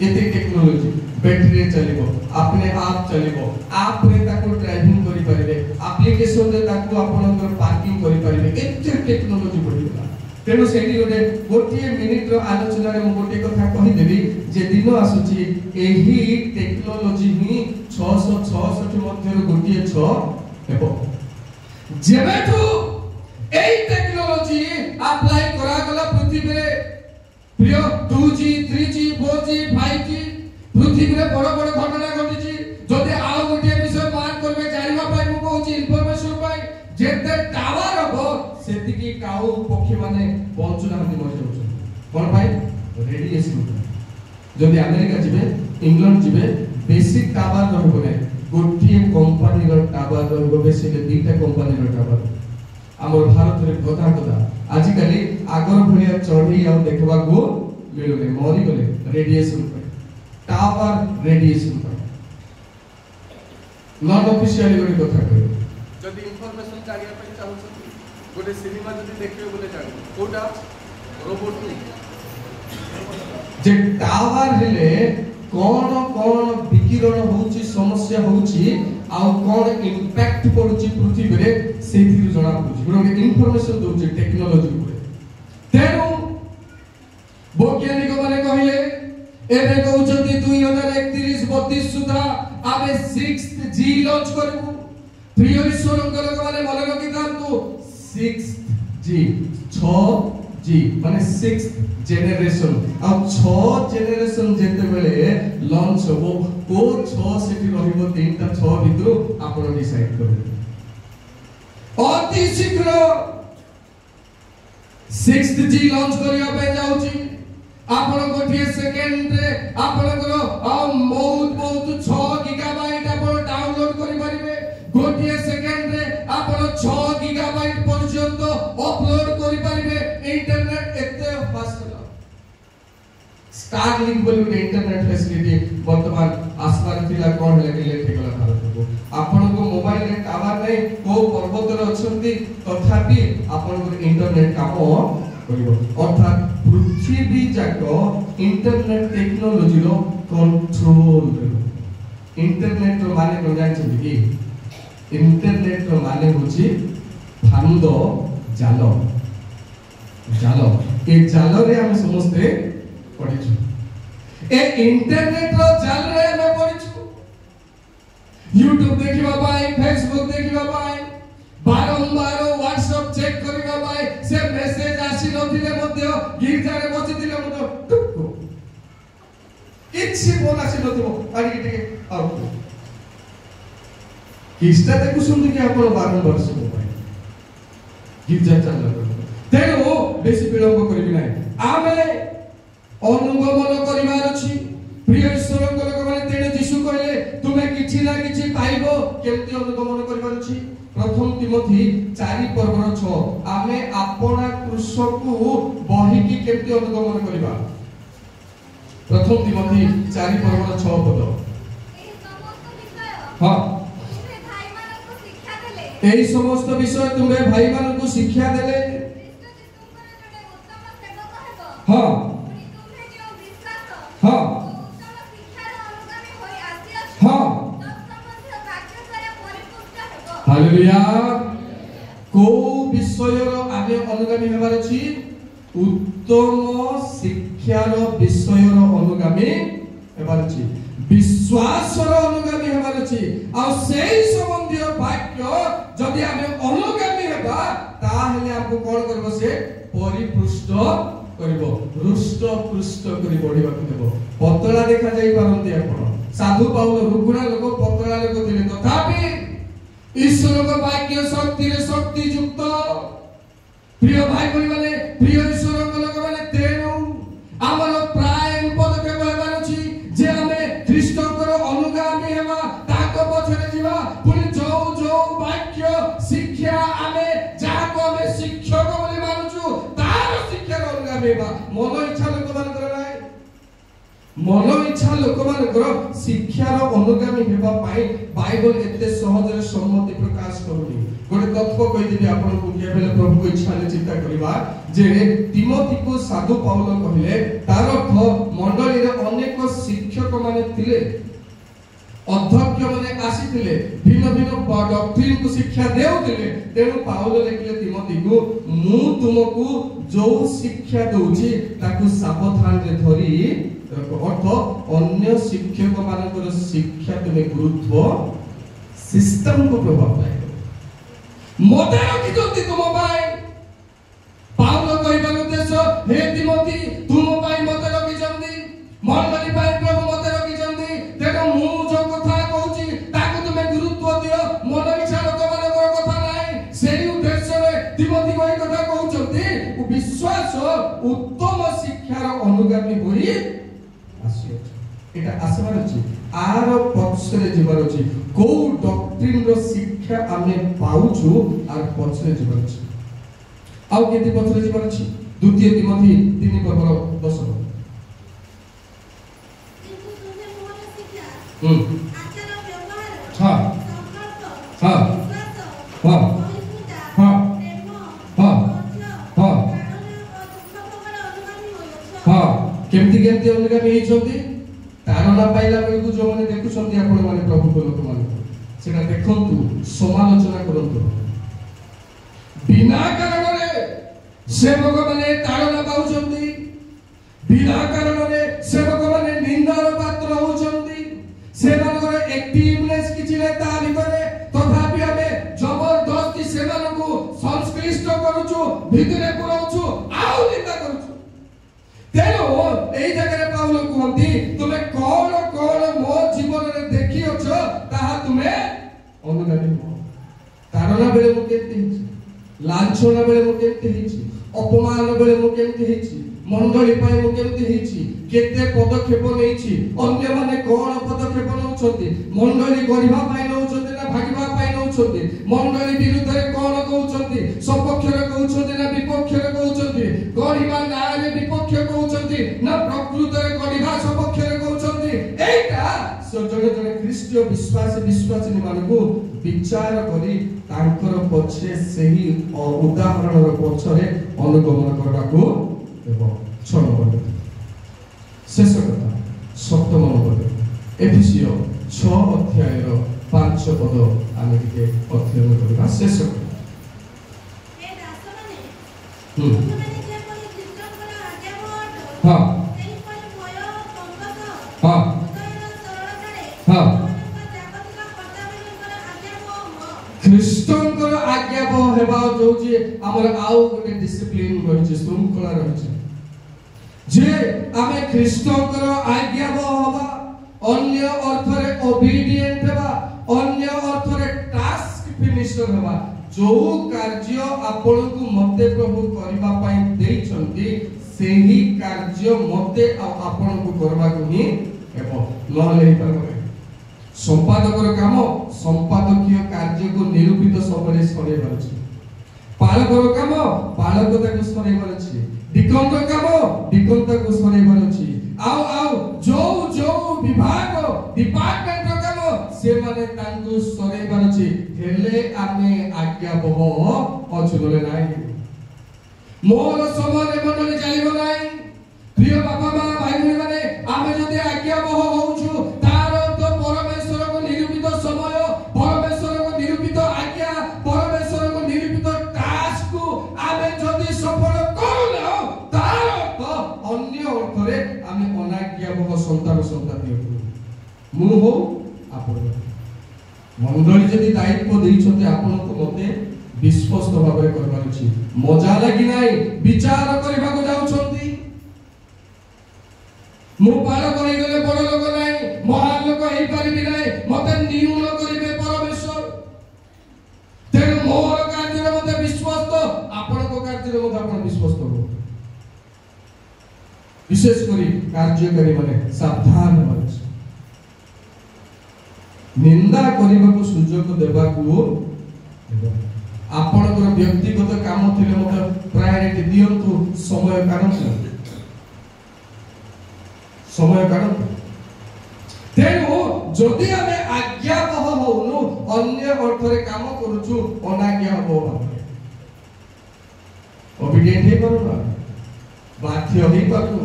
एते टेक्नोलॉजी बैटरी चलिबो अपने आप चलिबो आप रे ताको ड्राइविंग करि परिबे एप्लीकेशन रे ताको आपनकर पार्किंग करि परिबे एते टेक्नोलॉजी बढ़िला तेनो सेठी गोटे मिनिट रो आलोचना रे मु गोटे कथा कहि देबी जे दिन आसुची एही टेक्नोलॉजी ही 666 मध्ये रो गोटे 6 हेबो जेबेठू एई टेक्नोलॉजी अप्लाई करा गला पृथ्वी रे प्रिय 2G 3G 4G 5G पृथ्वी रे बड़ बड़ घटना घटिची जदि आउ गोटे विषय मान करबे जानिबा पाई मु कहूची इन्फॉर्मेशन पाई जेते टावर हबो सेति की काउ पक्षी माने बंचुना हति मरि जाउछ कोन पाई रेडिएशन जदि अमेरिका जिबे इंग्लैंड जिबे बेसिक टावर रहबो नै गोटिए कंपनी रो टावर रहबो बेसिक दुईटा कंपनी रो टावर हमर भारत रे कथा कथा आजि काली आगर भलिया चढ़ी आ देखबा को मिलुने मरि गले रेडिएशन पर टावर रेडिएशन पर नॉन ऑफिशियली गोटे कथा कहू जदि इंफॉर्मेशन जानिया पे चाहू गोटे सिनेमा जदि देखियो बोले जानि कोटा रोबोट जे टावर हेले कोन कोन विकिरण होउची समस्या होउची आ कोन इंपैक्ट पडुची पृथ्वी रे सेथि जणा पडुची गोटे इंफॉर्मेशन दोउची टेक्नोलॉजी रे तेनु वैज्ञानिक माने कहिले एबे कहउचंती 2031 32 सुधा आबे 6th G लॉन्च करबू प्रिय ईश्वरंकर माने मने रखि थांतु 6th G 6G माने 6th जेनरेशन आ 6 जेनरेशन जेते बेले लॉन्च हो को 6 सेठी रहिबो तीनटा 6 भितरु आपण डिसाइड करबे अति शीघ्र 6th G लॉन्च करिया पे जाउची आपण गोटिए सेकेंड रे आपनकर बहुत बहुत 6 गीगाबाइट आपण डाउनलोड करि परिबे गोटिए सेकेंड रे आपण 6 गीगाबाइट पर्यंत अपलोड करि परिबे इंटरनेट एते फास्ट स्टारलिंक बोली इंटरनेट फैसिलिटी वर्तमान आसमान थिला कोन लगे लेट गला भारत को आपण को मोबाइल रे टावर नै को पर्वत रे अछंती तथापि आपण को इंटरनेट काम करिवो अर्थात पृथ्वी जाको इंटरनेट टेक्नोलॉजी रो कंट्रोल इंटरनेट रो माने कोन जानि कि इंटरनेट रो माने होची फांद जाल जाल ए जाल रे हम समस्ते पढिछु ए इंटरनेट रो जाल रे हम पढिछु YouTube देखिबा पाई Facebook देखिबा पाई बारंबार WhatsApp चेक करिबा पाई से मेसेज आसी नथिले मध्ये गिरजा रे बसिथिले मध्ये टुकु किछि बोल आसी नथिबो आडी टिके आउ किस्ता देखु सुन कि आपण बारंबार सब पाई गिरजा चला तेनो बेसी विलंब करिबि नै आमे अनुगमन करिवार अछि प्रिय ईश्वरक लोकमाने तेने यीशु कहले तुमे किछि ना किछि पाइबो केमति अनुगमन करिवार अछि प्रथम तिमोथी 4 पर्वर 6 आमे आपना कृषकु बही की केमति अनुगमन करिबा प्रथम तिमोथी 4 पर्वर 6 पद हां एई समस्त विषय तुमे भाई मानकु शिक्षा देले हां हां हां हालेलुया को विषय रो आगे अनुगामी हेबार अछि उत्तम शिक्षा ଶିକ୍ଷାର ବିଷୟର ଅନୁଗାମୀ ହେବାର ଅଛି, ବିଶ୍ୱାସର ଅନୁଗାମୀ ହେବାର ଅଛି। ଆଉ ସେଇ ସମ୍ବନ୍ଧୀୟ ବାକ୍ୟ ଯଦି ଆମେ ଅନୁଗାମୀ ହେବା ତାହେଲେ ଆମକୁ କଣ କରିବ? ସେ ପରିପୃଷ୍ଟ କରିବ, ହୃଷ୍ଟ ପୃଷ୍ଟ କରି ବଢିବାକୁ ଦେବ। ପତଳା ଦେଖା ଯାଇ ପାରନ୍ତି ଆପଣ, ସାଧୁ ପାଉଲ ରୁଗୁଣା ଲୋକ, ପତଳା ଲୋକ ଥିଲେ, ତଥାପି ଈଶ୍ୱରଙ୍କ ବାକ୍ୟ ଶକ୍ତିରେ ଶକ୍ତି ଯୁକ୍ତ। ପ୍ରିୟ ଭାଇ ଭଉଣୀ ମାନେ, ପ୍ରିୟ ଈଶ୍ୱରଙ୍କ ଲୋକମାନେ, ତେଣୁ ଆମର ପ୍ରାୟ ପଦକ୍ଷେପ ହେବାର ଅଛି ଯେ ଆମେ ଖ୍ରୀଷ୍ଟଙ୍କର ଅନୁଗାମୀ ହେବା, ତାଙ୍କ ପଛରେ ଯିବା। ପୁଣି ଯୋଉ ଯୋଉ ବାକ୍ୟ ଶିକ୍ଷା ଆମେ ଯାହାକୁ ଆମେ ଶିକ୍ଷକ ବୋଲି ମାନୁଛୁ ତାର ଶିକ୍ଷାର ଅନୁଗାମୀ ହେବା। ମନ ଇଚ୍ଛା ଲୋକମାନଙ୍କର ନାହିଁ, ମନ ଇଚ୍ଛା ଲୋକମାନଙ୍କର ଶିକ୍ଷାର ଅନୁଗାମୀ ହେବା ପାଇଁ ବାଇବଲ ଏତେ ସହଜରେ ସମ୍ମତି ପ୍ରକାଶ କରୁନି। ଗୋଟେ ତତ୍ତ୍ୱ କହିଦେବି ଆପଣଙ୍କୁ, କେବଳ ପ୍ରଭୁଙ୍କ ଇଚ୍ଛା ହେଲେ ଚିନ୍ତା କରିବା ଯେ ତିମୋଥିକୁ ସାଧୁ ପାଉଲ କହିଲେ, ତାର ଅର୍ଥ ମଣ୍ଡଳୀରେ ଅନେକ ଶିକ୍ଷକ ମାନେ ଥିଲେ, ଅଧ୍ୟକ୍ଷ ମାନେ ଆସିଥିଲେ, ଭିନ୍ନ ଭିନ୍ନ ଡକ୍ଟ୍ରିନକୁ ଶିକ୍ଷା ଦେଉଥିଲେ। ତେଣୁ ପାଉଲ ଲେଖିଲେ ତିମୋଥିକୁ, ମୁଁ ତୁମକୁ ଯୋଉ ଶିକ୍ଷା ଦଉଛି ତାକୁ ସାବଧାନରେ ଧରି ଅର୍ଥ ଅନ୍ୟ ଶିକ୍ଷକ ମାନଙ୍କର ଶିକ୍ଷା ତୁମେ ଗୁରୁତ୍ୱ ସିଷ୍ଟମକୁ ପ୍ରଭାବ ପାଇବ। ମତେ ରଖିଛନ୍ତି ତୁମ ପାଇଁ। ପାଉଲ କହିବାର ଉଦ୍ଦେଶ୍ୟ, ହେ ତିମୋଥି, ତୁମ ପାଇଁ ମତେ ରଖିଛନ୍ତି, ମଣ୍ଡଳୀ ପାଇଁ ପ୍ରଭୁ ମତେ ରଖିଛନ୍ତି। ତେଣୁ ମୁଁ ଯୋଉ କଥା କହୁଛି ତାକୁ ତୁମେ ଗୁରୁତ୍ୱ ଦିଅ, ମନ ଇଚ୍ଛା ଲୋକମାନଙ୍କର କଥା ନାହିଁ। ସେଇ ଉଦ୍ଦେଶ୍ୟରେ ତିମୋଥି ଏହି କଥା କହୁଛନ୍ତି, ବିଶ୍ୱାସ ଉତ୍ତମ ଶିକ୍ଷାର ଅନୁଗାମୀ ହୋଇ ଆସିଅଛି। এটা আসবার ଅଛି, ଆର ପଛରେ ଯିବାର ଅଛି। କୋଉ ଡକ୍ଟ୍ରିନର ଶିକ୍ଷା ଆମେ ପାଉଛୁ ଆର ପଛରେ ଯିବାର ଅଛି। ଆଉ କେତେ ପଛରେ ଯିବାର ଅଛି? ଦ୍ୱିତୀୟ ତିମୋଥି 3:10। କେମିତି କେମିତି ଅନୁଗାମୀ ହେଇଛନ୍ତି? ତାରଣା ପାଇଲା ବେଳକୁ ଯୋଉମାନେ ଦେଖୁଛନ୍ତି ଆପଣ ମାନେ ପ୍ରଭୁଙ୍କ ଲୋକମାନଙ୍କୁ, ସେଟା ଦେଖନ୍ତୁ, ସମାଲୋଚନା କରନ୍ତୁ। ବିନା କାରଣରେ ସେବକ ମାନେ ତାରଣା ପାଉଛନ୍ତି, ବିନା କାରଣରେ ସେବକ ମାନେ ନିନ୍ଦାର ପାତ୍ର ହଉଛନ୍ତି। ସେମାନଙ୍କର ଆକ୍ଟିଭନେସ କିଛି ନାହିଁ ତା ଭିତରେ, ତଥାପି ଆମେ ଜବରଦସ୍ତି ସେମାନଙ୍କୁ ସଂଶ୍ଳିଷ୍ଟ କରୁଛୁ, ଭିତରେ ପୁରାଉଛୁ, ଆଉ ନିନ୍ଦା କରୁଛୁ। ତେଣୁ ଏଇ ଜାଗାରେ ପାଉଲ କୁହନ୍ତି, ତୁମେ କଣ କଣ ମୋ ଜୀବନରେ ଦେଖିଅଛ ତାହା ତୁମେ ଅନୁଗାମୀ ହୁଅ। ତାରଣା ବେଳେ ମୁଁ କେମିତି ହେଇଛି, ଲାଞ୍ଛନା ବେଳେ ମୁଁ କେମିତି ହେଇଛି, ଅପମାନ ବେଳେ ମୁଁ କେମିତି ହେଇଛି, ମଣ୍ଡଳୀ ପାଇଁ ମୁଁ କେମିତି ହେଇଛି, କେତେ ପଦକ୍ଷେପ ନେଇଛି, ଅନ୍ୟମାନେ କଣ ପଦକ୍ଷେପ ନେଉଛନ୍ତି, ମଣ୍ଡଳୀ ଗଢିବା ପାଇଁ ନେଉଛନ୍ତି ନା ଭାଗିବା ପାଇଁ ନେଉଛନ୍ତି, ମଣ୍ଡଳୀ ବିରୁଦ୍ଧରେ କଣ କହୁଛନ୍ତି, ସପକ୍ଷରେ କହୁଛନ୍ତି ନା ବିପକ୍ଷରେ କହୁଛନ୍ତି, ଗଢିବା ନାଁରେ ବିପକ୍ଷ କହୁଛନ୍ତି ନା ପ୍ରକୃତରେ ଗଢିବା ସପକ୍ଷରେ କହୁଛନ୍ତି। ଏଇଟା ଜଣେ ଜଣେ ଖ୍ରୀଷ୍ଟୀୟ ବିଶ୍ୱାସିନୀ ମାନଙ୍କୁ ବିଚାର କରି ତାଙ୍କର ପଛେ ସେହି ଉଦାହରଣର ପଛରେ ଅନୁଗମନ କରିବାକୁ ହେବ। 6 ନମ୍ବର ଶେଷ କଥା, 7 ନମ୍ବର ଏଫେସୀୟ 6 ଅଧ୍ୟାୟର 5 ପଦ ଆମେ ଟିକେ ଅଧ୍ୟୟନ କରିବା। ଶେଷ କଥା, ଖ୍ରୀଷ୍ଟଙ୍କର ଆଜ୍ଞାବହ ହେବା ଯୋଉଚି ଆମର ଆଉ ଗୋଟେ ଡିସିପ୍ଲିନ ରହିଛି, ଶୃଙ୍ଖଳା ରହିଛି, ଯେ ଆମେ ଖ୍ରୀଷ୍ଟଙ୍କର ଆଜ୍ଞାବହ ହେବା, ଅନ୍ୟ ଅର୍ଥରେ ଓବିଡିଏଣ୍ଟ ହେବା, ଅନ୍ୟ ଅର୍ଥରେ ଟାସ୍କ ଫିନିଶର ହେବା। ଯୋଉ କାର୍ଯ୍ୟ ଆପଣଙ୍କୁ ମତେ ପ୍ରଭୁ କରିବା ପାଇଁ ଦେଇଛନ୍ତି ସେହି କାର୍ଯ୍ୟ ମତେ ଆଉ ଆପଣଙ୍କୁ କରିବାକୁ ହିଁ ହେବ, ନହେଲେ ହେଇପାରିବ। ସମ୍ପାଦକର କାମ ସମ୍ପାଦକୀୟ କାର୍ଯ୍ୟକୁ ନିରୂପିତ ସବୁବେଳେ ସରେଇବାର ଅଛି, ପାଳକର କାମ ପାଳକତାକୁ ସରେଇବାର ଅଛି, ଡିକନର କାମ ଡିକନତାକୁ ସରେଇବାର ଅଛି, ଆଉ ଯୋଉ ଯୋଉ ବିଭାଗ ଡିପାର୍ଟମେଣ୍ଟର କାମ ସେମାନେ ତାଙ୍କୁ ସରେଇବାର ଅଛି। ହେଲେ ଆମେ ଆଜ୍ଞାବହ ଅଛୁ ନହେଲେ ନାହିଁ। ମୋର ସମୟରେ ମଣ୍ଡଳୀ ଚାଲିବ ନାହିଁ। ପ୍ରିୟ ବାପା ମା ଭାଇ ଭଉଣୀ ମାନେ, ଆମେ ଯଦି ଆଜ୍ଞାବହ ହଉଛୁ ତାର ଅର୍ଥ ପରମେଶ୍ୱରଙ୍କ ନିରୂପିତ ସମୟ, ପରମେଶ୍ୱରଙ୍କ ନିରୂପିତ ଆଜ୍ଞା, ପରମେଶ୍ୱରଙ୍କ ନିରୂପିତ ଟାସ୍କକୁ ଆମେ ଯଦି ସଫଳ କରୁନାହୁଁ ତାର ଅର୍ଥ ଅନ୍ୟ ଅର୍ଥରେ ମୁଁ ହଉ ଆପଣ ମଣ୍ଡଳୀ ଯଦି ଦାୟିତ୍ୱ ଦେଇଛନ୍ତି ଆପଣଙ୍କୁ ମତେ ବିଶ୍ୱସ୍ତ ଭାବରେ କରିବାର ଅଛି। ମଜା ଲାଗି ନାହିଁ, ବିଚାର କରିବାକୁ ଯାଉଛନ୍ତି। ମୁଁ ବାଳକ ହେଇଗଲେ ବଡ ଲୋକ ନାହିଁ, ମହାନ ଲୋକ ହେଇପାରିବି ନାହିଁ, ମତେ ନ୍ୟୁନ କରିବେ ପରମେଶ୍ୱର। ତେଣୁ ମୋର କାର୍ଯ୍ୟରେ ମତେ ବିଶ୍ୱସ୍ତ, ଆପଣଙ୍କ କାର୍ଯ୍ୟରେ ମତେ ଆପଣ ବିଶ୍ୱସ୍ତ ହୁଅ। ବିଶେଷ କରି କାର୍ଯ୍ୟକାରୀ ମାନେ ସାବଧାନ ହେବାର ଅଛି। ନିନ୍ଦା କରିବାକୁ ସୁଯୋଗ ଦେବାକୁ ଆପଣଙ୍କର ବ୍ୟକ୍ତିଗତ କାମ ଥିଲେ ମଧ୍ୟ ପ୍ରାୟୋରିଟି ଦିଅନ୍ତୁ, ସମୟ କାଢନ୍ତୁ। ତେଣୁ ଯଦି ଆମେ ଆଜ୍ଞାବହ ହଉନୁ, ଅନ୍ୟ ଅର୍ଥରେ କାମ କରୁଛୁ, ଅନାଜ୍ଞା ହବ ଭାବରେ ଓବିଡିଏଣ୍ଟ ହେଇପାରୁନୁ, ବାଧ୍ୟ ହେଇପାରୁନୁ।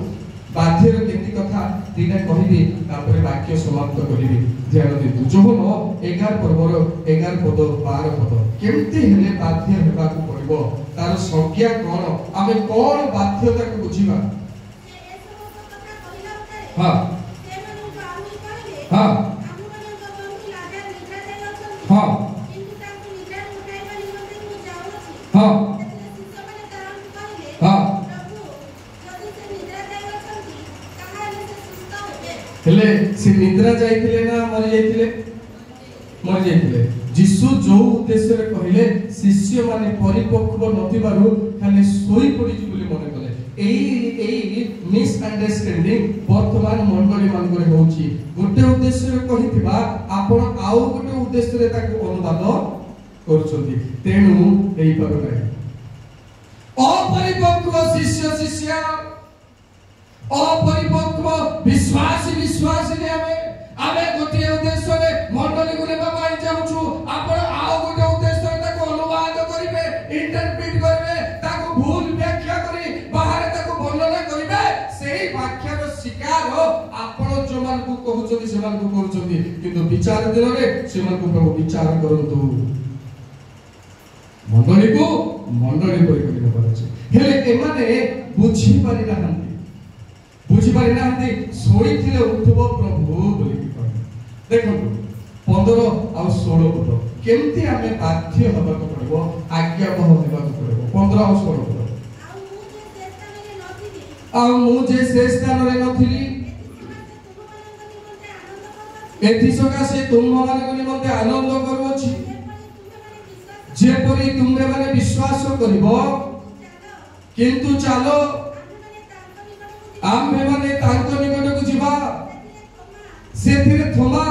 ବାଧ୍ୟର କେମିତି କଥା ଦିଟା କହିବି, ତାପରେ ବାକ୍ୟ ସମାପ୍ତ କରିବି। ଧ୍ୟାନ ଦିଅନ୍ତୁ। ଯୋହନ 11 ପର୍ବର 11 ପଦ 12 ପଦ। କେମିତି ହେଲେ ବାଧ୍ୟ ହେବାକୁ ପଡିବ, ତାର ସଂଜ୍ଞା କଣ, ଆମେ କଣ ବାଧ୍ୟତାକୁ ବୁଝିବା? ହଁ ହଁ ହଁ ହଁ ହଁ ହେଲେ ସେ ନିଦ୍ରା ଯାଇଥିଲେ ନା ମରି ଯାଇଥିଲେ? ମରି ଯାଇଥିଲେ। ଯୀଶୁ ଯୋଉ ଉଦ୍ଦେଶ୍ୟରେ କହିଲେ ଶିଷ୍ୟ ମାନେ ପରିପକ୍व ନଥିବାରୁ ଖାଲି ଶୋଇ ପଡିଛି ବୋଲି ମନେ କଲେ। ଏଇ ମିସ୍ ଅଣ୍ଡରଷ୍ଟାଣ୍ଡିଂ ବର୍ତ୍ତମାନ ମଣ୍ଡଳୀ ମାନଙ୍କରେ ହଉଛି। ଗୋଟେ ଉଦ୍ଦେଶ୍ୟରେ କହିଥିବା ଆପଣ ଆଉ ଗୋଟେ ଉଦ୍ଦେଶ୍ୟରେ ତାକୁ ଅନୁବାଦ କରୁଛନ୍ତି, ତେଣୁ ହେଇପାରୁନାହିଁ। ଅପରିପକ୍ව ଶିଷ୍ୟ ଅପରିପକ୍व ବିଶ୍ୱାସୀ ଆମେ ଗୋଟିଏ ଉଦ୍ଦେଶ୍ୟରେ ମଣ୍ଡଳୀକୁ ନେବା ପାଇଁ ଚାହୁଁଛୁ, ଆପଣ ଆଉ ଗୋଟେ ଉଦ୍ଦେଶ୍ୟରେ ତାକୁ ଅନୁବାଦ କରିବେ, ଇଣ୍ଟରପ୍ରିଟ କରିବେ, ତାକୁ ଭୁଲ ବ୍ୟାଖ୍ୟା କରି ବାହାରେ ତାକୁ ବର୍ଣ୍ଣନା କରିବେ। ସେଇ ବ୍ୟାଖ୍ୟାର ଶିକାର ଆପଣ ଯୋଉମାନଙ୍କୁ କହୁଛନ୍ତି ସେମାନଙ୍କୁ କରୁଛନ୍ତି, କିନ୍ତୁ ବିଚାର ଦିନରେ ସେମାନଙ୍କୁ ପ୍ରଭୁ ବିଚାର କରନ୍ତୁ। ମଣ୍ଡଳୀକୁ ମଣ୍ଡଳୀ ପରି ନେବାର ଅଛି। ହେଲେ ଏମାନେ ବୁଝିପାରି ନାହାନ୍ତି, ଶୋଇଥିଲେ ଉଠିବ ପ୍ରଭୁ ବୋଲି କହିଲେ। ଦେଖନ୍ତୁ 15 ଆଉ 16 ପଦ କେମିତି ଆମେ ବାଧ୍ୟ ହେବାକୁ ପଡିବ, ଆଜ୍ଞାବହ ହେବାକୁ ପଡିବ। 15 ଆଉ 16 ପଦ। ଆଉ ମୁଁ ଯେ ସେ ସ୍ଥାନରେ ନଥିଲି, ଏଥିସକାଶେ ତୁମମାନଙ୍କ ନିମନ୍ତେ ଆନନ୍ଦ କରୁଅଛି, ଯେପରି ତୁମେମାନେ ବିଶ୍ୱାସ କରିବ। କିନ୍ତୁ ଚାଲ ଆମ୍ଭେମାନେ ତାଙ୍କ ନିକଟକୁ ଯିବା। ସେଥିରେ ଥୋମା,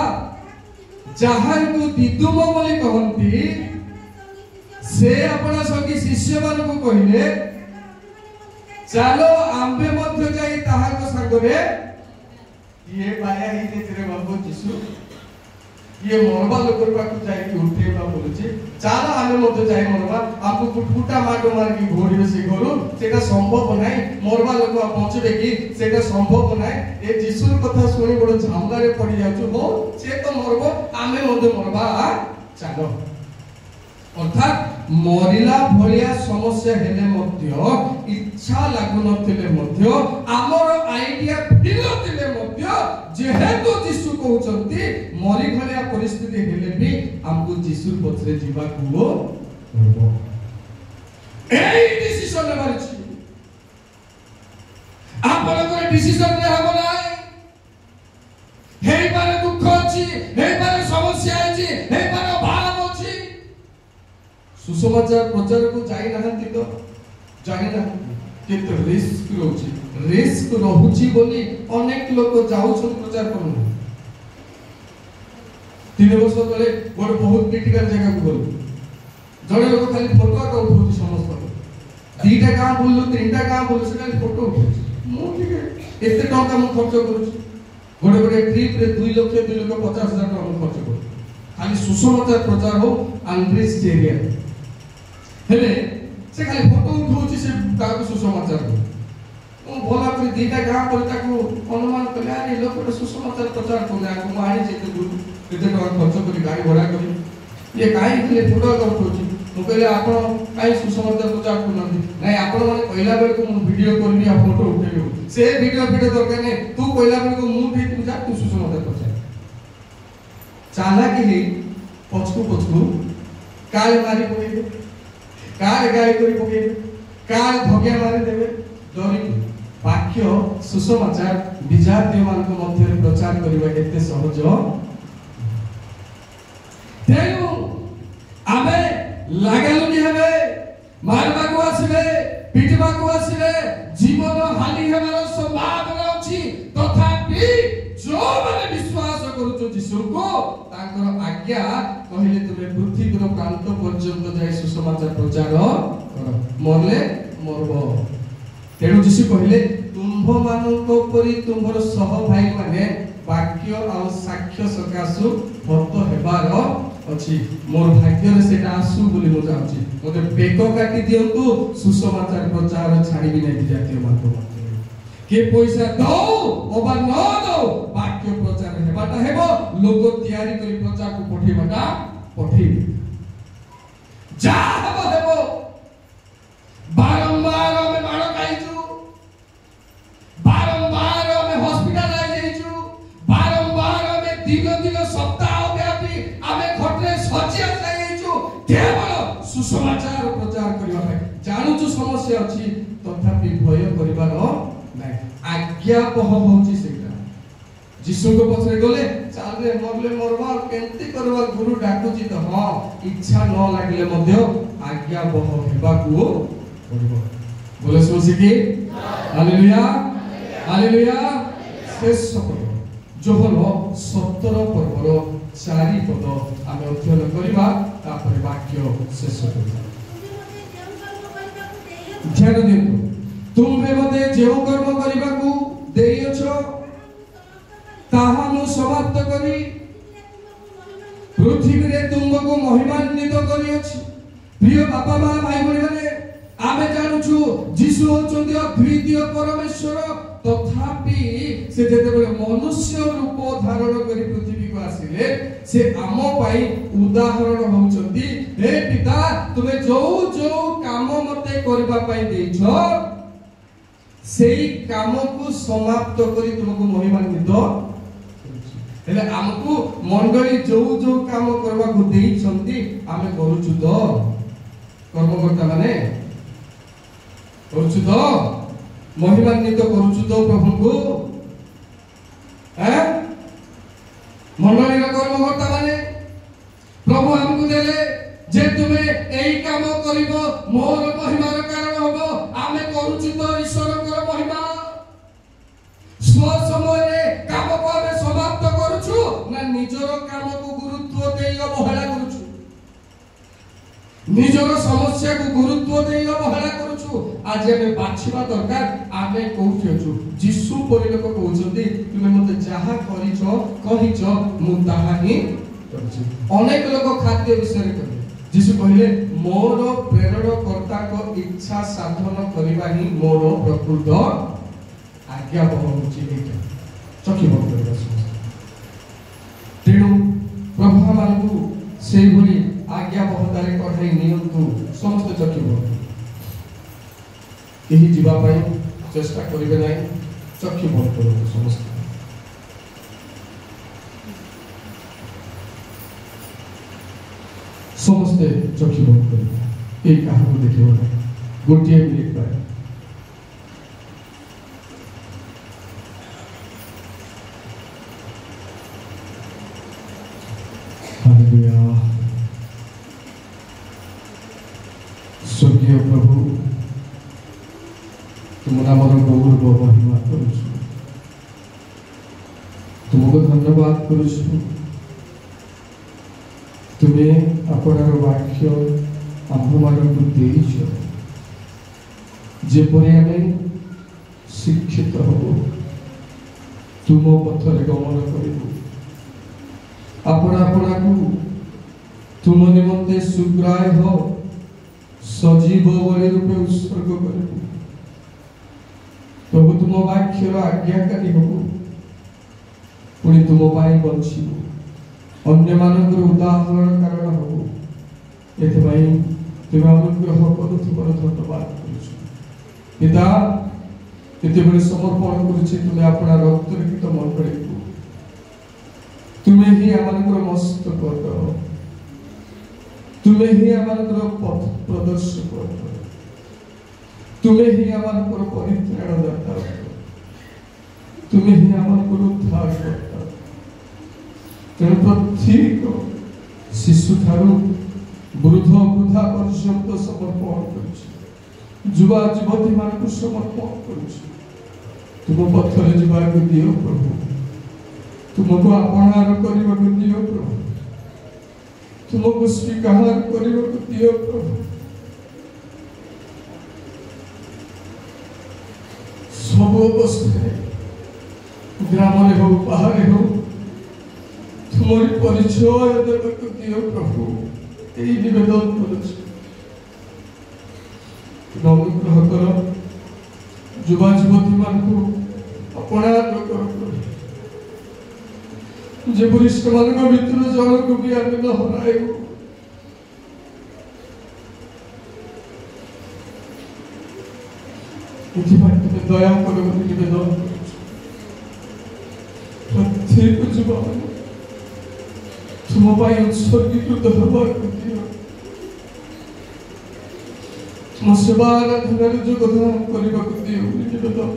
ଯାହାଙ୍କୁ ଦିଦୁମ ବୋଲି କହନ୍ତି, ସେ ଆପଣା ସଙ୍ଗୀ ଶିଷ୍ୟମାନଙ୍କୁ କହିଲେ, ଚାଲ ଆମ୍ଭେ ମଧ୍ୟ ଯାଇ ତାହାଙ୍କ ସାଙ୍ଗରେ। ଇଏ ବାୟା ହେଇଯାଇଥିଲେ ବାବୁ ଯୀଶୁ, ଇଏ ମରବା ଲୋକର ପାଖକୁ ଯାଇକି ଉଠେଇବା ବୋଲୁଛି, ଚାଲ ଆମେ ମଧ୍ୟ ଯାଇ ମରବା। ଆମକୁ ଫୁଟା ମାଡ ମାରିକି ଘୋଡ଼ିବେ ସେ ଘରୁ, ସେଟା ସମ୍ଭବ ନାହିଁ। ମରବା ଲୋକ ବଞ୍ଚିବେ କି? ସେଟା ସମ୍ଭବ ନାହିଁ। ଏ ଯୀଶୁର କଥା ଶୁଣି ବଡ ଝାମଲାରେ ପଡି ଯାଉଛୁ। ହଉ ସେ ତ ମରବ, ଆମେ ମଧ୍ୟ ମରବା, ଚାଲ। ଅର୍ଥାତ୍ ମରିଲା ଭଳିଆ ସମସ୍ୟା ହେଲେ ମଧ୍ୟ, ଇଚ୍ଛା ଲାଗୁନଥିଲେ ମଧ୍ୟ, ଆମର ଆଇଡିଆ ଭିନ୍ନ ଥିଲେ ମଧ୍ୟ, ଯେହେତୁ ଯୀଶୁ କହୁଛନ୍ତି ମରି ଭଳିଆ ପରିସ୍ଥିତି ହେଲେ ବି ଆମକୁ ଯୀଶୁ ପଛରେ ଯିବାକୁ ପଡିବ। ଏଇ ଡିସିସନ ନେବାର ଅଛି। ଆପଣଙ୍କର ଡିସିସନ ହେବ ନାହିଁ। ହେଇପାରେ ଦୁଃଖ ଅଛି, ହେଇପାରେ ସମସ୍ୟା ଅଛି, ହେଇପାରେ ଅଭାବ ଅଛି। ସୁସମାଚାର ପ୍ରଚାରକୁ ଯାଇନାହାନ୍ତି ତ ଜାଣିନାହାନ୍ତି, କିନ୍ତୁ ରିସ୍କ ରହୁଛି ବୋଲି ଅନେକ ଲୋକ ଯାଉଛନ୍ତି, ପ୍ରଚାର କରୁନାହାନ୍ତି। 3 ବର୍ଷ ତଳେ ଗୋଟେ ବହୁତ କ୍ରିଟିକାଲ ଜାଗାକୁ ଗଲୁ। ଜଣେ ଲୋକ ଖାଲି ଫଟୋ ଉଠଉଛି ସମସ୍ତଙ୍କୁ। 2ଟା ଗାଁ ବୁଲୁ, 3ଟା ଗାଁ ବୁଲୁ, ସେ ଖାଲି ଫଟୋ ଉଠଉଛି। ମୁଁ ଟିକେ ଏତେ ଟଙ୍କା ମୁଁ ଖର୍ଚ୍ଚ କରୁଛି, ଗୋଟେ ଟ୍ରିପରେ 2 ଲକ୍ଷ 2,50,000 ଟଙ୍କା ମୁଁ ଖର୍ଚ୍ଚ କରୁଛି, ଖାଲି ସୁସମାଚାର ପ୍ରଚାର ହଉ ଅନରିଚ ଏରିଆ। ହେଲେ ସେ ଖାଲି ଫଟୋ ଉଠଉଛି, ସେ କାହାକୁ ସୁସମାଚାର କରୁ। ମୁଁ ଭଲ କରି 2ଟା ଗାଁ ପରେ ତାକୁ ଅନୁମାନ କଲି, ଆରେ ଏ ଲୋକଟା ସୁସମାଚାର ପ୍ରଚାର କରୁନି, ଆକୁ ମୁଁ ଆଣିଛି ଏତେ ଦୂର, କେତେ ଟଙ୍କା ଖର୍ଚ୍ଚ କରି ଗାଡ଼ି ଭଡ଼ା କରି, ଇଏ କାହିଁକି ଖାଲି ଫଟୋ ଉଠଉଛି। ମୁଁ କହିଲି ଆପଣ କାହିଁ ସୁସମାଚାର ପ୍ରଚାର କରୁନାହାନ୍ତି? ନାଇଁ ଆପଣ ମାନେ କହିଲା ବେଳକୁ ମୁଁ ଭିଡ଼ିଓ କରିବି ଆଉ ଫଟୋ ଉଠେଇବି। ସେ ଭିଡ଼ିଓ ଦରକାର ନାହିଁ, ତୁ କହିଲା ବେଳକୁ ମୁଁ ଉଠେଇଥିବି, ଯା ତୁ ସୁସମାଚାର ପ୍ରଚାର। ଚାଲାକି ହେଇ ପଛକୁ ପଛକୁ କାଳେ ମାରି ପକେଇବେ, କାଳେ ଗାଳି କରି ପକେଇବେ, କାଳେ ଭଗିଆ ମାରିଦେବେ। ଡରିକି ବାକ୍ୟ ସୁସମାଚାର ବିଜାତୀୟ ମାନଙ୍କ ମଧ୍ୟରେ ପ୍ରଚାର କରିବା ଏତେ ସହଜ। ତେଣୁ ଆମେ ଲାଗାଲୁଗି ହେବେ, ମାରବାକୁ ଆସିବେ, ପିଟିବାକୁ ଆସିବେ, ଜୀବନ ହାନି ହେବାର ସମ୍ଭାବନା ଅଛି। ତଥାପି ଯୋଉମାନେ ବିଶ୍ୱାସ କରୁଛୁ ଯୀଶୁଙ୍କୁ, ତାଙ୍କର ଆଜ୍ଞା କହିଲେ ତୁମେ ପୃଥିବୀର ପ୍ରାନ୍ତ ପର୍ଯ୍ୟନ୍ତ ଯାଇ ସୁସମାଚାର ପ୍ରଚାର କର, ମରଲେ ମରବ। ତେଣୁ ଯୀଶୁ କହିଲେ ତୁମ୍ଭମାନଙ୍କ ପରି ତୁମର ସହ ଭାଇମାନେ ବାକ୍ୟ ଆଉ ସାକ୍ଷ୍ୟ ସକାଶୁ ହତ ହେବାର ଅଛି। ମୋର ଭାଗ୍ୟରେ ସେଟା ଆସୁ ବୋଲି ମୁଁ ଚାହୁଁଛି। ମୋତେ ବେକ କାଟି ଦିଅନ୍ତୁ, ସୁସମାଚାର ପ୍ରଚାର ଛାଡ଼ିବି ନାହିଁ ଜାତୀୟ ମାନଙ୍କ ମଧ୍ୟରେ। କିଏ ପଇସା ଦଉ ଅବା ନ ଦଉ, ବାକ୍ୟ ପ୍ରଚାର ହେବାଟା ହେବ। ଲୋକ ତିଆରି କରି ପ୍ରଚାରକୁ ପଠେଇବାଟା ପଠେଇବି, ଯାହା ହେବ ହେବ। ବାରମ୍ବାର ଆମେ ମାଡ଼ ଖାଇଛୁ, ବାରମ୍ବାର ଆମେ ହସ୍ପିଟାଲାଇଜ ହେଇଛୁ, ବାରମ୍ବାର ଆମେ ଦିନ ଦିନ ସପ୍ତାହ ବ୍ୟାପୀ ଆମେ ଖଟରେ ଶଯ୍ୟା ଯାଇଛୁ କେବଳ ସୁସମାଚାର ପ୍ରଚାର କରିବା ପାଇଁ। ଜାଣୁଛୁ ସମସ୍ୟା ଅଛି, ତଥାପି ଭୟ କରିବାର ନାହିଁ। ଆଜ୍ଞାବହ ହଉଛି ସେଇଟା। ଯୀଶୁଙ୍କ ପଛରେ ଗଲେ ଚାଲରେ ମରଲେ ମରବା, କେମିତି କରିବା, ଗୁରୁ ଡାକୁଛି ତ, ହଁ ଇଚ୍ଛା ନ ଲାଗିଲେ ମଧ୍ୟ ଆଜ୍ଞାବହ ହେବାକୁ ପଡ଼ିବ। ବୋଲେ ଶୁଣିକି ହାଲେଲୁୟା ହାଲେଲୁୟା। ଶେଷ ପଦ ଯୋହନ 17 ପର୍ବର 4 ପଦ ଆମେ ଅଧ୍ୟୟନ କରିବା, ତାପରେ ବାକ୍ୟ ଶେଷ କରିବା। ଧ୍ୟାନ ଦିଅନ୍ତୁ। ତୁମେ ମୋତେ ଯେଉଁ କର୍ମ କରିବାକୁ ଦେଇଅଛ ତାହା ମୁଁ ସମାପ୍ତ କରି ପୃଥିବୀରେ ତୁମକୁ ମହିମାନ୍ୱିତ କରିଅଛି। ପ୍ରିୟ ବାପା ମା ଭାଇ ଭଉଣୀମାନେ, ଆମେ ଜାଣୁଛୁ ଯୀଶୁ ହେଉଛନ୍ତି ଅଦ୍ୱିତୀୟ ପରମେଶ୍ୱର। ତଥାପି ସେ ଯେତେବେଳେ ମନୁଷ୍ୟ ରୂପ ଧାରଣ କରି ପୃଥିବୀକୁ ଆସିଲେ, ସେ ଆମ ପାଇଁ ଉଦାହରଣ ହେଉଛନ୍ତି। ହେ ପିତା, ତୁମେ ଯୋଉ ଯୋଉ କାମ ମୋତେ କରିବା ପାଇଁ ଦେଇଛ, ସେଇ କାମକୁ ସମାପ୍ତ କରି ତୁମକୁ ମହିମାନ୍ୱିତ। ହେଲେ ଆମକୁ ମଣ୍ଡଳୀ ଯୋଉ ଯୋଉ କାମ କରିବାକୁ ଦେଇଛନ୍ତି ଆମେ କରୁଛୁ ତ? କର୍ମକର୍ତ୍ତା ମାନେ କରୁଛୁ ତ? ମହିମାନ୍ୱିତ କରୁଛୁ ତ ପ୍ରଭୁଙ୍କୁ? ମଣ୍ଡଳୀର କର୍ମକର୍ତ୍ତା ମାନେ ପ୍ରଭୁ ଆମକୁ ଦେଲେ ଯେ ତୁମେ ଏଇ କାମ କରିବ, ମୋର ମହିମାର କାରଣ ହବ। ଆମେ କରୁଛୁ ତ ଈଶ୍ୱରଙ୍କର ମହିମା? ସ୍ୱ ସମୟରେ କାମକୁ ଆମେ ସମାପ୍ତ କରୁଛୁ ନା ନିଜର କାମକୁ ଗୁରୁତ୍ୱ ଦେଇ ଅବହେଳା କରୁଛୁ? ନିଜର ସମସ୍ୟାକୁ ଗୁରୁତ୍ୱ ଦେଇ ଅବହେଳା କରୁଛୁ। ଆଜି ଆମେ ବାଛିବା ଦରକାର ଆମେ କୋଉଠି ଅଛୁ। ଯୀଶୁ ପରି ଲୋକ କହୁଛନ୍ତି ତୁମେ ମୋତେ ଯାହା କରିଛ କହିଛ ମୁଁ ତାହା ହିଁ କରିଛି। ଅନେକ ଲୋକ ଖାଦ୍ୟ ବିଷୟରେ କହିଲେ, ଯୀଶୁ କହିଲେ ମୋର ପ୍ରେରଣକର୍ତ୍ତାଙ୍କ ଇଚ୍ଛା ସାଧନ କରିବା ହିଁ ମୋର ପ୍ରକୃତ ଆଜ୍ଞାବହ ହେଉଛି। ଏଇଟା ଚକ୍ଷୁ ବନ୍ଦ କରିବା ସମସ୍ତେ। ତେଣୁ ପ୍ରଭୁ ମାନଙ୍କୁ ସେଇଭଳି ଆଜ୍ଞାବହତାରେ କଢ଼ାଇ ନିଅନ୍ତୁ। ସମସ୍ତେ ଚକ୍ଷୁ ବନ୍ଦ, କେହି ଯିବା ପାଇଁ ଚେଷ୍ଟା କରିବେ ନାହିଁ। ଚକ୍ଷୁ ବନ୍ଦ କରନ୍ତୁ ସମସ୍ତେ। ସମସ୍ତେ ଚକ୍ଷୁ ବନ୍ଦ କରିବେ। ଏଇ କାହାକୁ ଦେଖିବ ନାହିଁ, ଗୋଟିଏ ମିନିଟ୍ ପାଇଁ। ହାଲେଲୁୟା। ସ୍ୱର୍ଗୀୟ ପ୍ରଭୁ, ତୁମ ନାମର ଗୌରବ ମହିମା କରୁଛୁ, ତୁମକୁ ଧନ୍ୟବାଦ କରୁଛୁ। ତୁମେ ଆପଣାର ବାକ୍ୟ ଆମ୍ଭମାନଙ୍କୁ ଦେଇଛ, ଯେପରି ଆମେ ଶିକ୍ଷିତ ହବୁ, ତୁମ ପଥରେ ଗମନ କରିବୁ, ଆପଣା ଆପଣାକୁ ତୁମ ନିମନ୍ତେ ସୁଗ୍ରାହ୍ୟ ସଜୀବ ବଳି ରୂପେ ଉତ୍ସର୍ଗ କରିବୁ। ପ୍ରଭୁ ତୁମ ବାକ୍ୟର ଆଜ୍ଞାକାରୀ ହବୁ, ପୁଣି ତୁମ ପାଇଁ ବଞ୍ଚିବୁ, ଅନ୍ୟମାନଙ୍କର ଉଦାହରଣ କାରଣ ହବୁ। ଏଥିପାଇଁ ତୁମେ ଅନୁଗ୍ରହ କରୁଥିବାର ଧନ୍ୟବାଦ କରୁଛୁ। ପିତା, କେତେବେଳେ ସମର୍ପଣ କରୁଛି ତୁମେ ଆପଣା ରକ୍ତଲିଖିତ ମଣ୍ଡଳୀକୁ तुमे ही आमर मस्तक तुमे ही आमर पथ प्रदर्शक तुमे ही आमर परित्राणदाता तुमे ही आमर उद्धार करता तेणु प्रत्येक शिशु ठारू वृद्ध वृद्धा पर्यंत समर्पण कर युवा युवती मान समर्पण कर तुम पथरे जावाक दियो प्रभु तुमको अपहार करने को दियो प्रभु तुमको स्वीकार करने को दियो प्रभु सब अवस्था ग्राम हो बाहर हो तुम्हारी परिचय देवे को दियो प्रभु यही निवेदन कर अनुग्रह कर युवा युवती मान अपना जे वरिष्ठ मान भर जन को भी आम न हराइबू तुम दया कर निवेदन प्रत्येक युवा तुम उत्सर्गीकृत हवा तुम सेवा आराधन योगदान करने को दियो निवेदन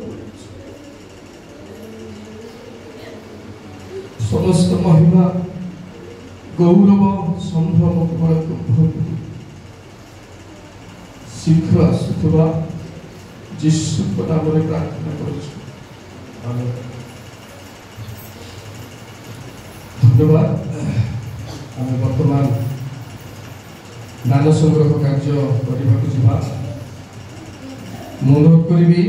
समस्त महिमा गौरव संभ्रम केवल शीघ्र आसुवा जीशु नाम प्रार्थना कर धन्यवाद आम बर्तमान दान संग्रह कार्य करने को अनुरोध करी।